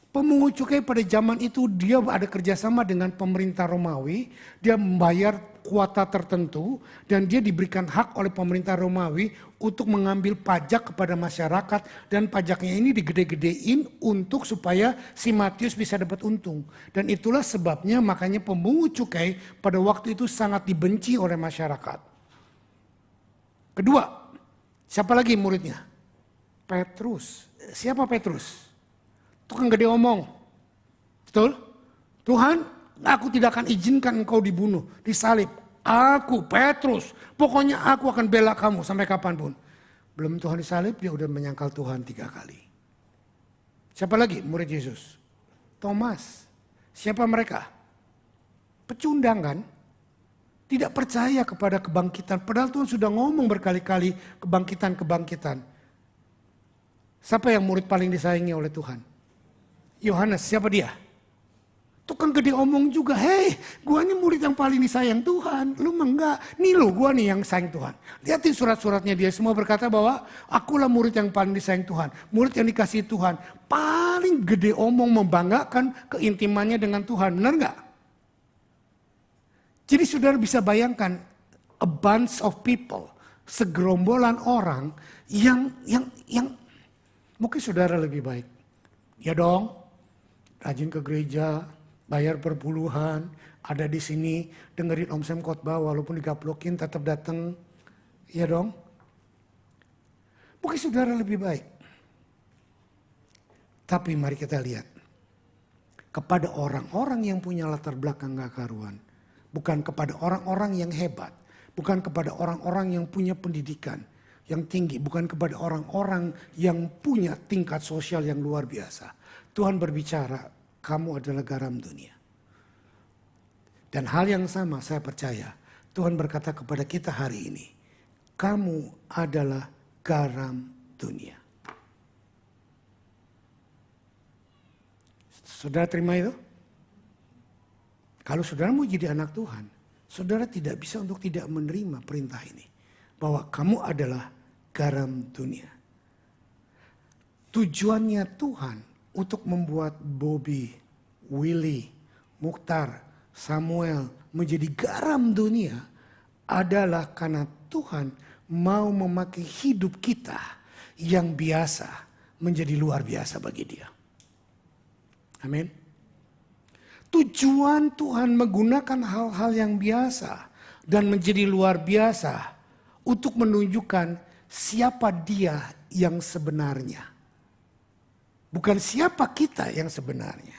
Pemungut cukai pada zaman itu dia ada kerjasama dengan pemerintah Romawi. Dia membayar kuota tertentu dan dia diberikan hak oleh pemerintah Romawi untuk mengambil pajak kepada masyarakat. Dan pajaknya ini digede-gedein untuk supaya si Matius bisa dapat untung. Dan itulah sebabnya makanya pemungut cukai pada waktu itu sangat dibenci oleh masyarakat. Kedua, siapa lagi muridnya? Petrus. Siapa Petrus? Tukang gede omong. Betul? Tuhan, aku tidak akan izinkan engkau dibunuh, disalib. Aku, Petrus, pokoknya aku akan bela kamu sampai kapanpun. Belum Tuhan disalib, dia udah menyangkal Tuhan 3 kali. Siapa lagi murid Yesus? Thomas. Siapa mereka? Pecundang kan? Tidak percaya kepada kebangkitan. Padahal Tuhan sudah ngomong berkali-kali kebangkitan. Siapa yang murid paling disayangi oleh Tuhan? Yohanes, siapa dia? Tukang gede omong juga, hei gua ini murid yang paling disayang Tuhan. Lu mah enggak, nih lo gua nih yang sayang Tuhan. Lihatin surat-suratnya dia semua berkata bahwa akulah murid yang paling disayang Tuhan. Murid yang dikasihi Tuhan. Paling gede omong membanggakan keintimannya dengan Tuhan, benar enggak? Jadi saudara bisa bayangkan a bunch of people, segerombolan orang yang mungkin saudara lebih baik. Ya dong. Rajin ke gereja, bayar perpuluhan, ada di sini, dengerin Om Sam khotbah walaupun digaplokin tetap datang. Ya dong. Mungkin saudara lebih baik. Tapi mari kita lihat. Kepada orang-orang yang punya latar belakang gak karuan. Bukan kepada orang-orang yang hebat. Bukan kepada orang-orang yang punya pendidikan yang tinggi. Bukan kepada orang-orang yang punya tingkat sosial yang luar biasa. Tuhan berbicara, kamu adalah garam dunia. Dan hal yang sama saya percaya, Tuhan berkata kepada kita hari ini, kamu adalah garam dunia. Saudara terima itu? Kalau saudara mau jadi anak Tuhan, saudara tidak bisa untuk tidak menerima perintah ini. Bahwa kamu adalah garam dunia. Tujuannya Tuhan untuk membuat Bobby, Willy, Mukhtar, Samuel menjadi garam dunia adalah karena Tuhan mau memakai hidup kita yang biasa menjadi luar biasa bagi dia. Amin. Tujuan Tuhan menggunakan hal-hal yang biasa dan menjadi luar biasa untuk menunjukkan siapa dia yang sebenarnya. Bukan siapa kita yang sebenarnya.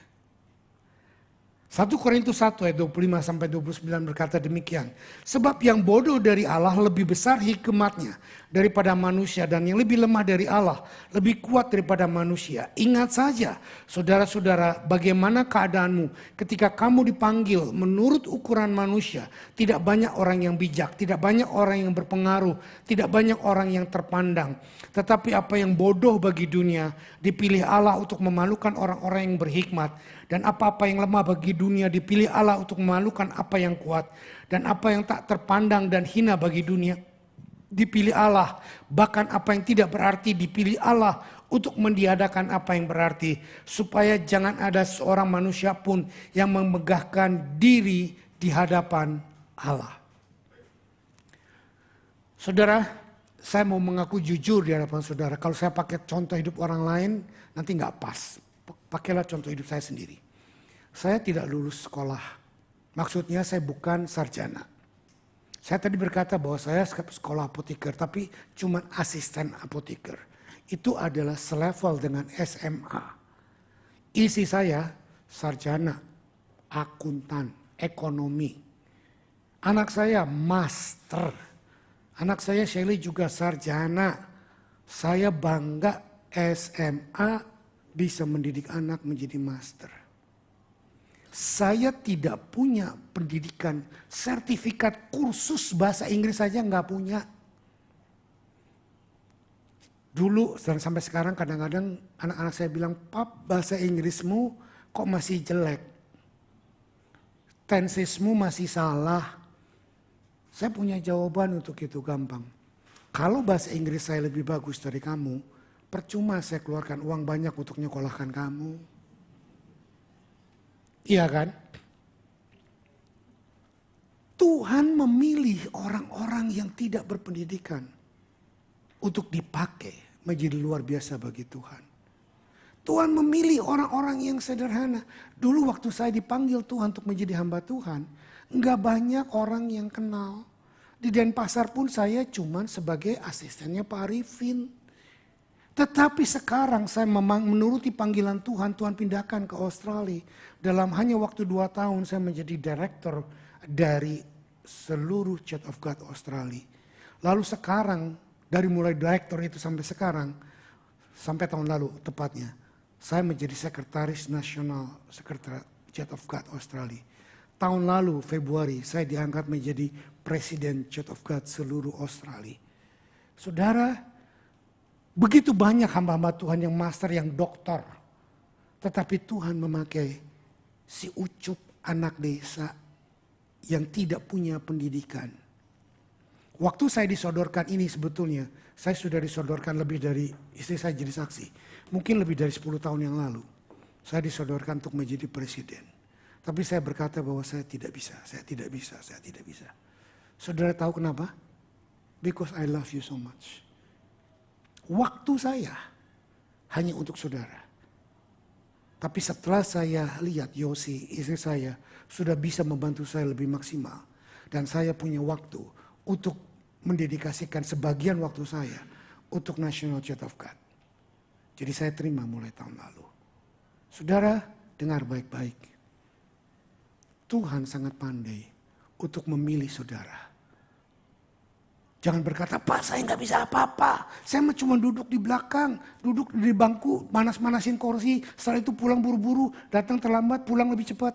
1 Korintus 1 ayat 25-29 berkata demikian. Sebab yang bodoh dari Allah lebih besar hikmatnya daripada manusia, dan yang lebih lemah dari Allah lebih kuat daripada manusia. Ingat saja saudara-saudara, bagaimana keadaanmu ketika kamu dipanggil menurut ukuran manusia. Tidak banyak orang yang bijak, tidak banyak orang yang berpengaruh, tidak banyak orang yang terpandang. Tetapi apa yang bodoh bagi dunia dipilih Allah untuk memalukan orang-orang yang berhikmat. Dan apa-apa yang lemah bagi dunia dipilih Allah untuk memalukan apa yang kuat. Dan apa yang tak terpandang dan hina bagi dunia dipilih Allah. Bahkan apa yang tidak berarti dipilih Allah untuk mentiadakan apa yang berarti. Supaya jangan ada seorang manusia pun yang memegahkan diri di hadapan Allah. Saudara, saya mau mengaku jujur di hadapan saudara. Kalau saya pakai contoh hidup orang lain nanti gak pas. Pakailah contoh hidup saya sendiri. Saya tidak lulus sekolah. Maksudnya saya bukan sarjana. Saya tadi berkata bahwa saya sekolah apoteker, tapi cuma asisten apoteker. Itu adalah selevel dengan SMA. Isi saya sarjana, akuntan, ekonomi. Anak saya master. Anak saya Shelly juga sarjana. Saya bangga SMA bisa mendidik anak menjadi master. Saya tidak punya pendidikan, sertifikat kursus bahasa Inggris saja nggak punya. Dulu dan sampai sekarang kadang-kadang anak-anak saya bilang, "Pap, bahasa Inggrismu kok masih jelek? Tensesmu masih salah." Saya punya jawaban untuk itu, gampang. Kalau bahasa Inggris saya lebih bagus dari kamu, percuma saya keluarkan uang banyak untuk nyekolahkan kamu. Iya kan? Tuhan memilih orang-orang yang tidak berpendidikan untuk dipakai menjadi luar biasa bagi Tuhan. Tuhan memilih orang-orang yang sederhana. Dulu waktu saya dipanggil Tuhan untuk menjadi hamba Tuhan, nggak banyak orang yang kenal. Di Denpasar pun saya cuma sebagai asistennya Pak Arifin. Tetapi sekarang saya memang menuruti panggilan Tuhan, Tuhan pindahkan ke Australia. Dalam hanya waktu 2 tahun saya menjadi direktur dari seluruh Church of God Australia. Lalu sekarang dari mulai direktur itu sampai sekarang, sampai tahun lalu tepatnya, saya menjadi sekretaris nasional Church of God Australia. Tahun lalu Februari saya diangkat menjadi presiden Church of God seluruh Australia. Saudara, begitu banyak hamba-hamba Tuhan yang master, yang doktor. Tetapi Tuhan memakai si Ucup anak desa yang tidak punya pendidikan. Waktu saya disodorkan ini sebetulnya, saya sudah disodorkan lebih dari, istri saya jadi saksi, mungkin lebih dari 10 tahun yang lalu. Saya disodorkan untuk menjadi presiden. Tapi saya berkata bahwa saya tidak bisa, saya tidak bisa, saya tidak bisa. Saudara tahu kenapa? Because I love you so much. Waktu saya hanya untuk saudara. Tapi setelah saya lihat Yosi, istri saya, sudah bisa membantu saya lebih maksimal. Dan saya punya waktu untuk mendedikasikan sebagian waktu saya untuk National Church of God. Jadi saya terima mulai tahun lalu. Saudara, dengar baik-baik. Tuhan sangat pandai untuk memilih saudara. Jangan berkata, "Pak, saya nggak bisa apa-apa. Saya cuma duduk di belakang, duduk di bangku, manas-manasin kursi. Setelah itu pulang buru-buru, datang terlambat, pulang lebih cepat."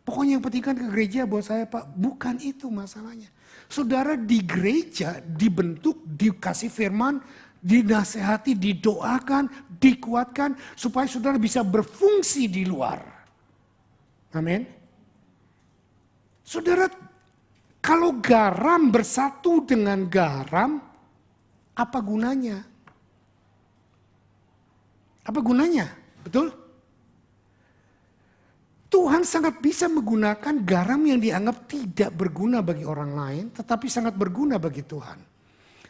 Pokoknya yang penting kan ke gereja buat saya, Pak. Bukan itu masalahnya. Saudara di gereja dibentuk, dikasih firman, dinasehati, didoakan, dikuatkan. Supaya saudara bisa berfungsi di luar. Amin. Saudara, kalau garam bersatu dengan garam, apa gunanya? Apa gunanya? Betul? Tuhan sangat bisa menggunakan garam yang dianggap tidak berguna bagi orang lain, tetapi sangat berguna bagi Tuhan.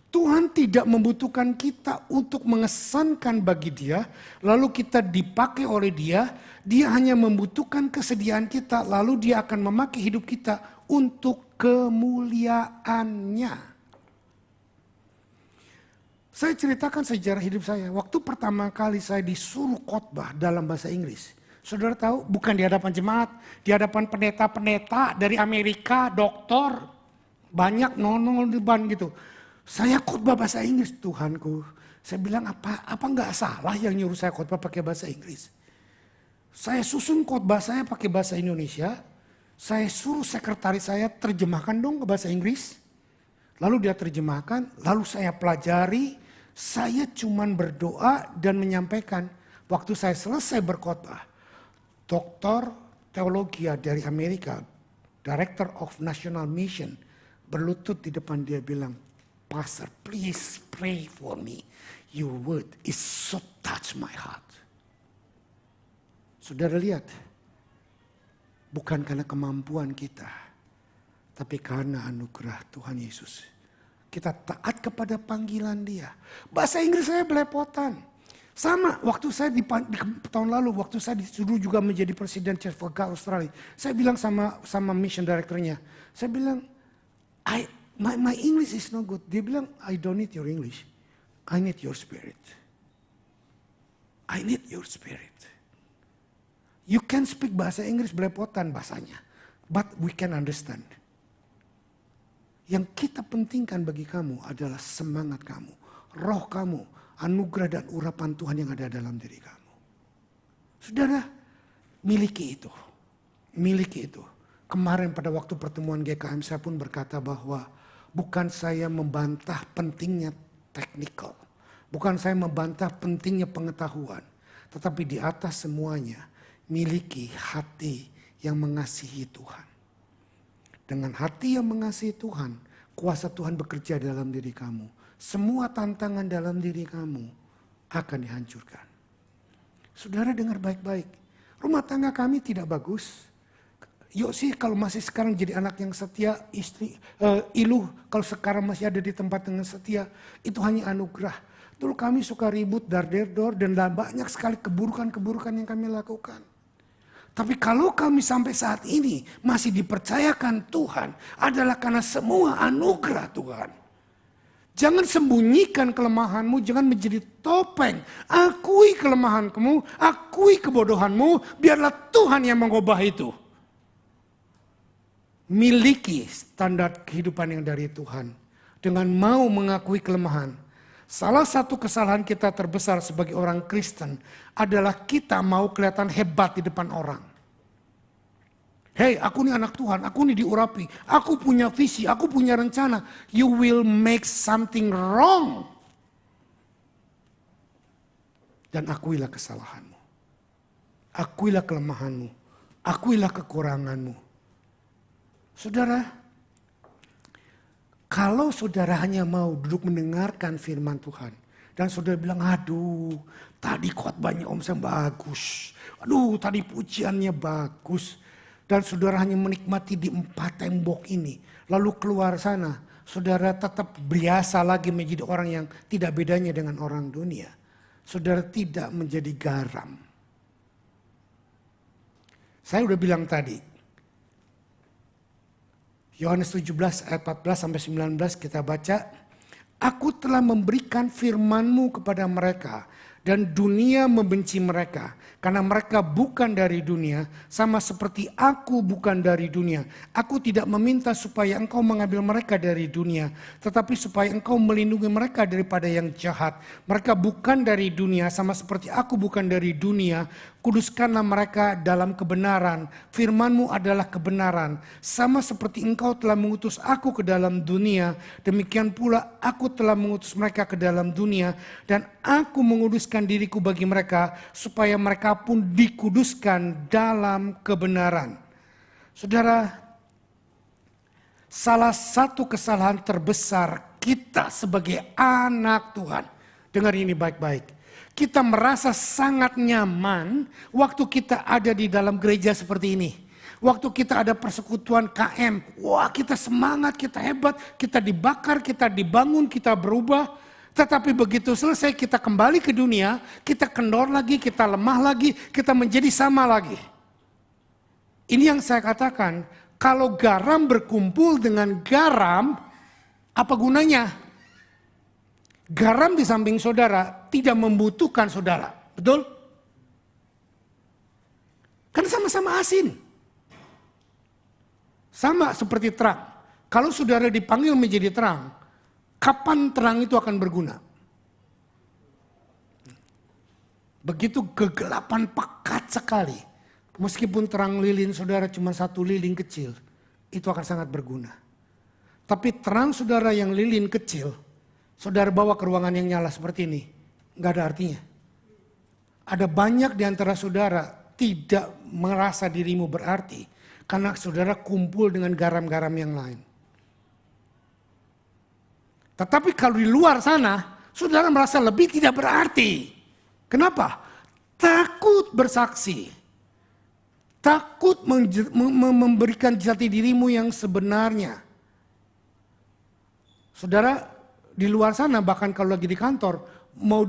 Tuhan tidak membutuhkan kita untuk mengesankan bagi Dia, lalu kita dipakai oleh Dia. Dia hanya membutuhkan kesediaan kita, lalu Dia akan memakai hidup kita untuk kemuliaannya. Saya ceritakan sejarah hidup saya. Waktu pertama kali saya disuruh khotbah dalam bahasa Inggris. Saudara tahu, bukan di hadapan jemaat, di hadapan pendeta-pendeta dari Amerika, doktor, banyak nongol di depan gitu. Saya khotbah bahasa Inggris, Tuhanku. Saya bilang apa nggak salah yang nyuruh saya khotbah pakai bahasa Inggris. Saya susun khotbah saya pakai bahasa Indonesia. Saya suruh sekretaris saya terjemahkan dong ke bahasa Inggris. Lalu dia terjemahkan, lalu saya pelajari. Saya cuman berdoa dan menyampaikan. Waktu saya selesai berkhotbah, Doktor teologi dari Amerika, Director of National Mission, berlutut di depan dia bilang, Pastor, please pray for me. Your word is so touch my heart. Saudara lihat, bukan karena kemampuan kita, tapi karena anugerah Tuhan Yesus. Kita taat kepada panggilan Dia. Bahasa Inggris saya belepotan. Sama waktu saya di tahun lalu, waktu saya disuruh juga menjadi presiden Church for God Australia. Saya bilang sama mission directornya, saya bilang, my English is not good. Dia bilang, I don't need your English. I need your spirit. I need your spirit. You can speak bahasa Inggris belepotan bahasanya. But we can understand. Yang kita pentingkan bagi kamu adalah semangat kamu. Roh kamu. Anugerah dan urapan Tuhan yang ada dalam diri kamu. Saudara, miliki itu. Miliki itu. Kemarin pada waktu pertemuan GKM saya pun berkata bahwa bukan saya membantah pentingnya teknikal. Bukan saya membantah pentingnya pengetahuan. Tetapi di atas semuanya, miliki hati yang mengasihi Tuhan. Dengan hati yang mengasihi Tuhan, kuasa Tuhan bekerja dalam diri kamu. Semua tantangan dalam diri kamu akan dihancurkan. Saudara dengar baik-baik. Rumah tangga kami tidak bagus. Yosi kalau masih sekarang jadi anak yang setia, istri Iluh kalau sekarang masih ada di tempat dengan setia, itu hanya anugerah. Dulu kami suka ribut dar-der-dor dan banyak sekali keburukan-keburukan yang kami lakukan. Tapi kalau kami sampai saat ini masih dipercayakan Tuhan adalah karena semua anugerah Tuhan. Jangan sembunyikan kelemahanmu, jangan menjadi topeng. Akui kelemahanmu, akui kebodohanmu, biarlah Tuhan yang mengubah itu. Miliki standar kehidupan yang dari Tuhan. Dengan mau mengakui kelemahan. Salah satu kesalahan kita terbesar sebagai orang Kristen adalah kita mau kelihatan hebat di depan orang. Hei, aku ini anak Tuhan, aku ini diurapi, aku punya visi, aku punya rencana. You will make something wrong. Dan akuilah kesalahanmu. Akuilah kelemahanmu. Akuilah kekuranganmu. Saudara, kalau saudara hanya mau duduk mendengarkan firman Tuhan. Dan saudara bilang, aduh tadi khotbahnya Om Sam bagus. Aduh tadi pujiannya bagus. Dan saudara hanya menikmati di 4 tembok ini. Lalu keluar sana, saudara tetap biasa lagi menjadi orang yang tidak bedanya dengan orang dunia. Saudara tidak menjadi garam. Saya udah bilang tadi. Yohanes 17 ayat 14 sampai 19 kita baca. Aku telah memberikan firman-Mu kepada mereka. Dan dunia membenci mereka. Karena mereka bukan dari dunia. Sama seperti aku bukan dari dunia. Aku tidak meminta supaya engkau mengambil mereka dari dunia. Tetapi supaya engkau melindungi mereka daripada yang jahat. Mereka bukan dari dunia. Sama seperti aku bukan dari dunia. Kuduskanlah mereka dalam kebenaran. Firman-Mu adalah kebenaran. Sama seperti engkau telah mengutus aku ke dalam dunia. Demikian pula aku telah mengutus mereka ke dalam dunia. Dan aku menguduskan diriku bagi mereka. Supaya mereka pun dikuduskan dalam kebenaran. Saudara, salah satu kesalahan terbesar kita sebagai anak Tuhan. Dengar ini baik-baik. Kita merasa sangat nyaman waktu kita ada di dalam gereja seperti ini. Waktu kita ada persekutuan KM, wah kita semangat, kita hebat, kita dibakar, kita dibangun, kita berubah. Tetapi begitu selesai kita kembali ke dunia, kita kendor lagi, kita lemah lagi, kita menjadi sama lagi. Ini yang saya katakan, kalau garam berkumpul dengan garam, apa gunanya? Garam di samping saudara tidak membutuhkan saudara, betul? Kan sama-sama asin. Sama seperti terang. Kalau saudara dipanggil menjadi terang, kapan terang itu akan berguna? Begitu kegelapan pekat sekali. Meskipun terang lilin saudara cuma satu lilin kecil, itu akan sangat berguna. Tapi terang saudara yang lilin kecil, saudara bawa ke ruangan yang nyala seperti ini, nggak ada artinya. Ada banyak di antara saudara tidak merasa dirimu berarti, karena saudara kumpul dengan garam-garam yang lain. Tetapi kalau di luar sana, saudara merasa lebih tidak berarti. Kenapa? Takut bersaksi. Takut memberikan jati dirimu yang sebenarnya. Saudara di luar sana, bahkan kalau lagi di kantor, mau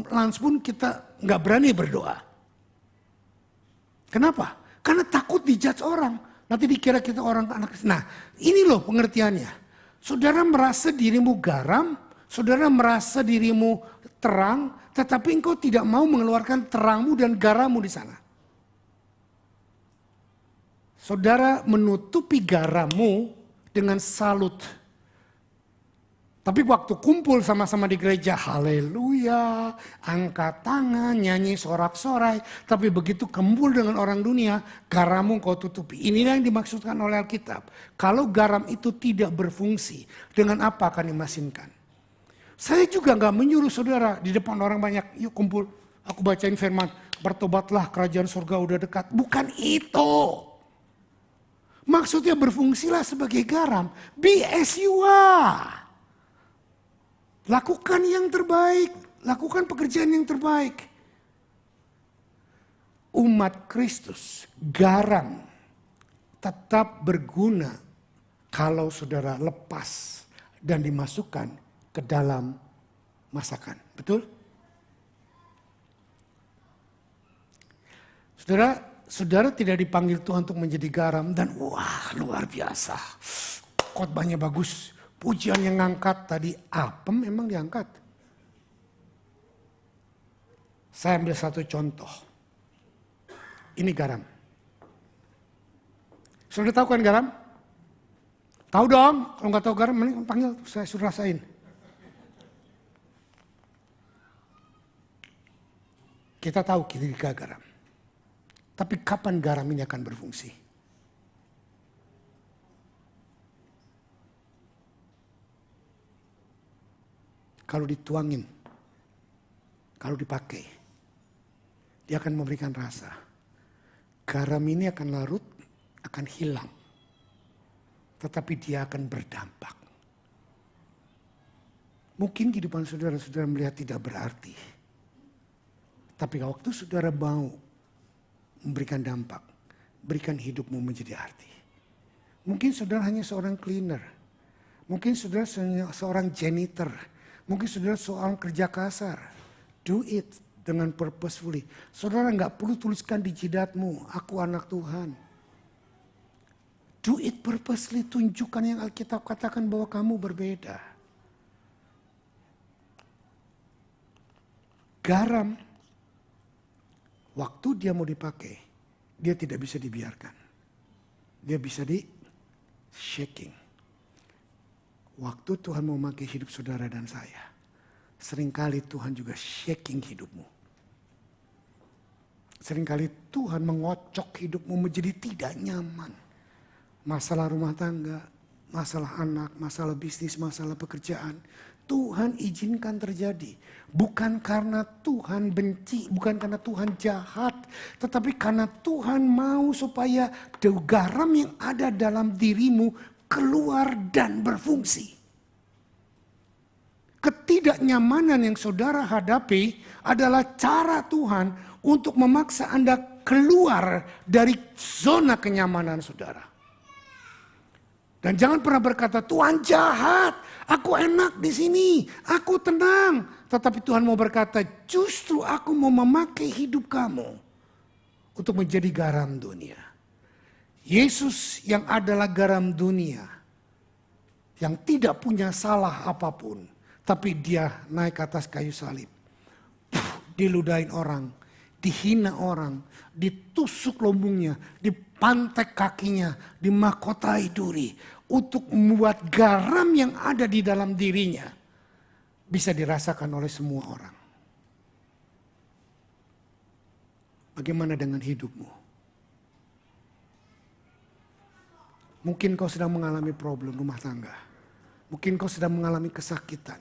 lunch pun kita nggak berani berdoa. Kenapa? Karena takut dijudge orang. Nanti dikira kita orang anak. Nah, ini loh pengertiannya. Saudara merasa dirimu garam, saudara merasa dirimu terang, tetapi engkau tidak mau mengeluarkan terangmu dan garammu di sana. Saudara menutupi garammu dengan salut. Tapi waktu kumpul sama-sama di gereja, haleluya, angkat tangan, nyanyi sorak-sorai. Tapi begitu kumpul dengan orang dunia, garammu kau tutupi. Inilah yang dimaksudkan oleh Alkitab. Kalau garam itu tidak berfungsi, dengan apa akan dimasinkan? Saya juga gak menyuruh saudara di depan orang banyak, yuk kumpul, aku bacain firman, bertobatlah kerajaan surga udah dekat. Bukan itu. Maksudnya berfungsilah sebagai garam. Be as you are. Lakukan yang terbaik, lakukan pekerjaan yang terbaik. Umat Kristus, garam tetap berguna kalau saudara lepas dan dimasukkan ke dalam masakan. Betul? Saudara tidak dipanggil Tuhan untuk menjadi garam dan wah luar biasa. Khotbahnya bagus. Pujian yang ngangkat tadi, apem memang diangkat. Saya ambil satu contoh. Ini garam. Sudah tahu kan garam? Tahu dong, kalau nggak tahu garam, mending panggil, saya suruh rasain. Kita tahu kita garam. Tapi kapan garam ini akan berfungsi? Kalau dituangin, kalau dipakai, dia akan memberikan rasa. Garam ini akan larut, akan hilang. Tetapi dia akan berdampak. Mungkin kehidupan saudara melihat tidak berarti. Tapi waktu saudara mau memberikan dampak, berikan hidupmu menjadi arti. Mungkin saudara hanya seorang cleaner. Mungkin saudara seorang janitor. Mungkin saudara soal kerja kasar. Do it dengan purposefully. Saudara nggak perlu tuliskan di jidatmu, aku anak Tuhan. Do it purposely, tunjukkan yang Alkitab katakan bahwa kamu berbeda. Garam, waktu dia mau dipakai, dia tidak bisa dibiarkan. Dia bisa di shaking. Waktu Tuhan mau memakai hidup saudara dan saya, seringkali Tuhan juga shaking hidupmu. Seringkali Tuhan mengocok hidupmu menjadi tidak nyaman. Masalah rumah tangga, masalah anak, masalah bisnis, masalah pekerjaan. Tuhan izinkan terjadi. Bukan karena Tuhan benci, bukan karena Tuhan jahat. Tetapi karena Tuhan mau supaya garam yang ada dalam dirimu keluar dan berfungsi. Ketidaknyamanan yang saudara hadapi adalah cara Tuhan untuk memaksa Anda keluar dari zona kenyamanan saudara. Dan jangan pernah berkata, Tuhan jahat, aku enak di sini, aku tenang. Tetapi Tuhan mau berkata, justru aku mau memakai hidup kamu untuk menjadi garam dunia. Yesus yang adalah garam dunia, yang tidak punya salah apapun, tapi dia naik ke atas kayu salib. Diludahin orang, dihina orang, ditusuk lombungnya, dipantek kakinya, dimahkotai duri. Untuk membuat garam yang ada di dalam dirinya bisa dirasakan oleh semua orang. Bagaimana dengan hidupmu? Mungkin kau sedang mengalami problem rumah tangga. Mungkin kau sedang mengalami kesakitan.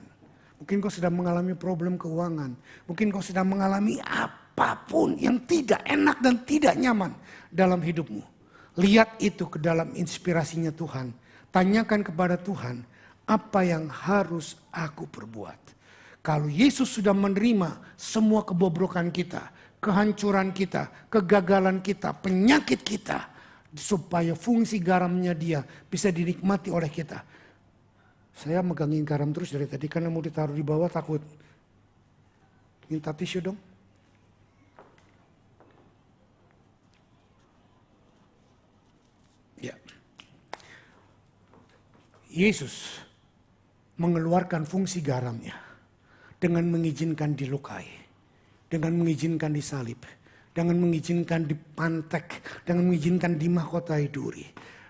Mungkin kau sedang mengalami problem keuangan. Mungkin kau sedang mengalami apapun yang tidak enak dan tidak nyaman dalam hidupmu. Lihat itu ke dalam inspirasinya Tuhan. Tanyakan kepada Tuhan, apa yang harus aku perbuat? Kalau Yesus sudah menerima semua kebobrokan kita, kehancuran kita, kegagalan kita, penyakit kita, supaya fungsi garamnya dia bisa dinikmati oleh kita. Saya megangin garam terus dari tadi karena mau ditaruh di bawah takut. Minta tisu dong. Ya. Yesus mengeluarkan fungsi garamnya dengan mengizinkan dilukai, dengan mengizinkan disalib, dengan mengizinkan dipantek, dengan mengizinkan dimahkotai duri,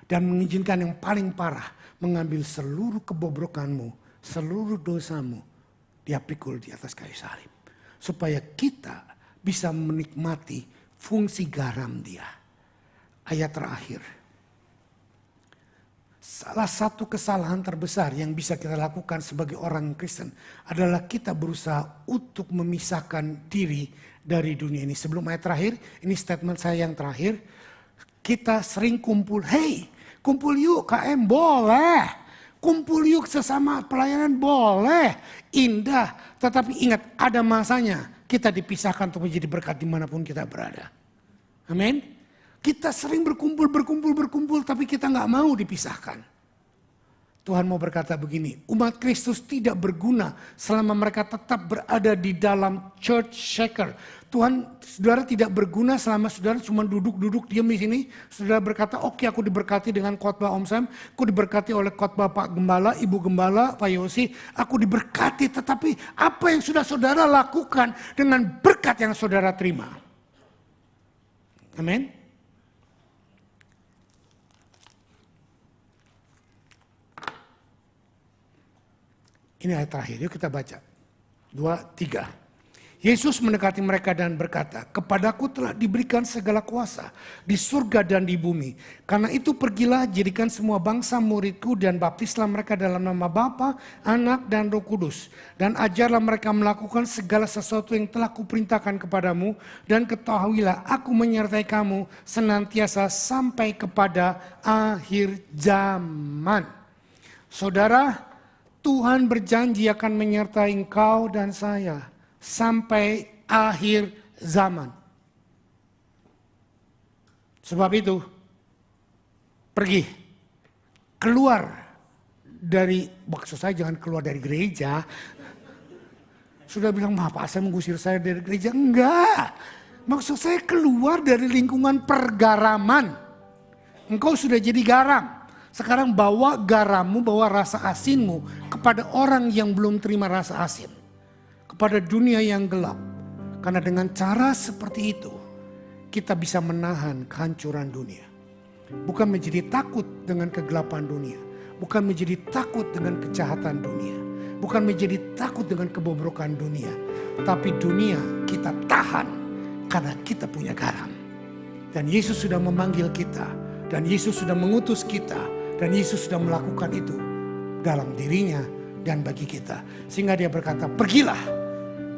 dan mengizinkan yang paling parah mengambil seluruh kebobrokanmu, seluruh dosamu, dia pikul di atas kayu salib, supaya kita bisa menikmati fungsi garam dia. Ayat terakhir. Salah satu kesalahan terbesar yang bisa kita lakukan sebagai orang Kristen adalah kita berusaha untuk memisahkan diri dari dunia ini. Sebelum ayat terakhir, ini statement saya yang terakhir. Kita sering kumpul, hey kumpul yuk KM boleh. Kumpul yuk sesama pelayanan boleh. Indah, tetapi ingat ada masanya kita dipisahkan untuk menjadi berkat dimanapun kita berada. Amin. Kita sering berkumpul, tapi kita nggak mau dipisahkan. Tuhan mau berkata begini, umat Kristus tidak berguna selama mereka tetap berada di dalam church shaker. Tuhan, saudara tidak berguna selama saudara cuma duduk-duduk diam di sini. Saudara berkata, oke, aku diberkati dengan khotbah Om Sam, aku diberkati oleh khotbah Pak Gembala, Ibu Gembala, Pak Yosi, aku diberkati. Tetapi apa yang sudah saudara lakukan dengan berkat yang saudara terima? Amin. Ini ayat terakhir, yuk kita baca. 2, 3. Yesus mendekati mereka dan berkata, kepadaku telah diberikan segala kuasa di surga dan di bumi. Karena itu pergilah, jadikan semua bangsa muridku dan baptislah mereka dalam nama Bapa, Anak dan Roh Kudus. Dan ajarlah mereka melakukan segala sesuatu yang telah kuperintahkan kepadamu. Dan ketahuilah aku menyertai kamu senantiasa sampai kepada akhir zaman. Saudara, Tuhan berjanji akan menyertai engkau dan saya sampai akhir zaman. Sebab itu, pergi, keluar dari, maksud saya jangan keluar dari gereja. Sudah bilang, Pak saya mengusir saya dari gereja. Enggak, maksud saya keluar dari lingkungan pergaraman. Engkau sudah jadi garam. Sekarang bawa garammu, bawa rasa asinmu kepada orang yang belum terima rasa asin. Kepada dunia yang gelap. Karena dengan cara seperti itu, kita bisa menahan kehancuran dunia. Bukan menjadi takut dengan kegelapan dunia. Bukan menjadi takut dengan kejahatan dunia. Bukan menjadi takut dengan kebobrokan dunia. Tapi dunia kita tahan karena kita punya garam. Dan Yesus sudah memanggil kita. Dan Yesus sudah mengutus kita. Dan Yesus sudah melakukan itu dalam dirinya dan bagi kita. Sehingga dia berkata, pergilah,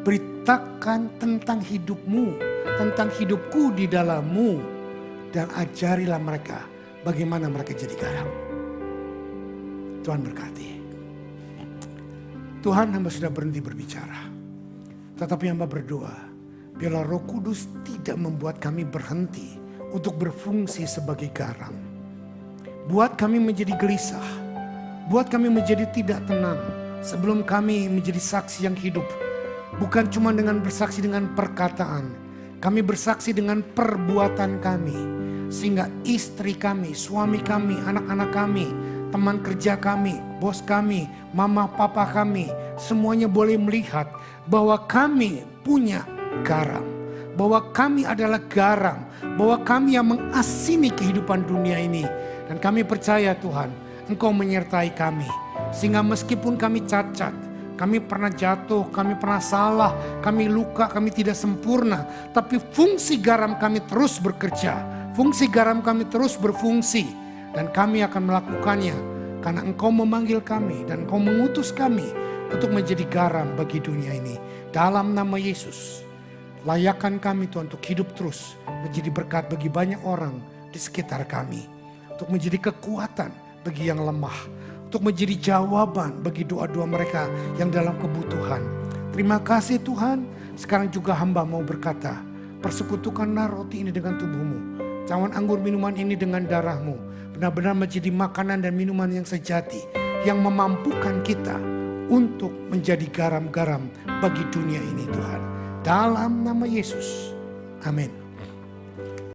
beritakan tentang hidupmu, tentang hidupku di dalammu. Dan ajarilah mereka bagaimana mereka jadi garam. Tuhan berkati. Tuhan, hamba sudah berhenti berbicara. Tetapi hamba berdoa, Biarlah Roh Kudus tidak membuat kami berhenti untuk berfungsi sebagai garam. Buat kami menjadi gelisah, buat kami menjadi tidak tenang sebelum kami menjadi saksi yang hidup. Bukan cuma dengan bersaksi dengan perkataan, kami bersaksi dengan perbuatan kami. Sehingga istri kami, suami kami, anak-anak kami, teman kerja kami, bos kami, mama papa kami, semuanya boleh melihat bahwa kami punya garam, bahwa kami adalah garam, bahwa kami yang mengasini kehidupan dunia ini. Dan kami percaya Tuhan, Engkau menyertai kami, sehingga meskipun kami cacat, kami pernah jatuh, kami pernah salah, kami luka, kami tidak sempurna, tapi fungsi garam kami terus bekerja, fungsi garam kami terus berfungsi, dan kami akan melakukannya karena Engkau memanggil kami dan Engkau mengutus kami untuk menjadi garam bagi dunia ini. Dalam nama Yesus, layakkan kami Tuhan untuk hidup terus menjadi berkat bagi banyak orang di sekitar kami. Untuk menjadi kekuatan bagi yang lemah. Untuk menjadi jawaban bagi doa-doa mereka yang dalam kebutuhan. Terima kasih Tuhan. Sekarang juga hamba mau berkata, persekutukanlah roti ini dengan tubuhmu. Cawan anggur minuman ini dengan darahmu. Benar-benar menjadi makanan dan minuman yang sejati. Yang memampukan kita untuk menjadi garam-garam bagi dunia ini Tuhan. Dalam nama Yesus. Amin.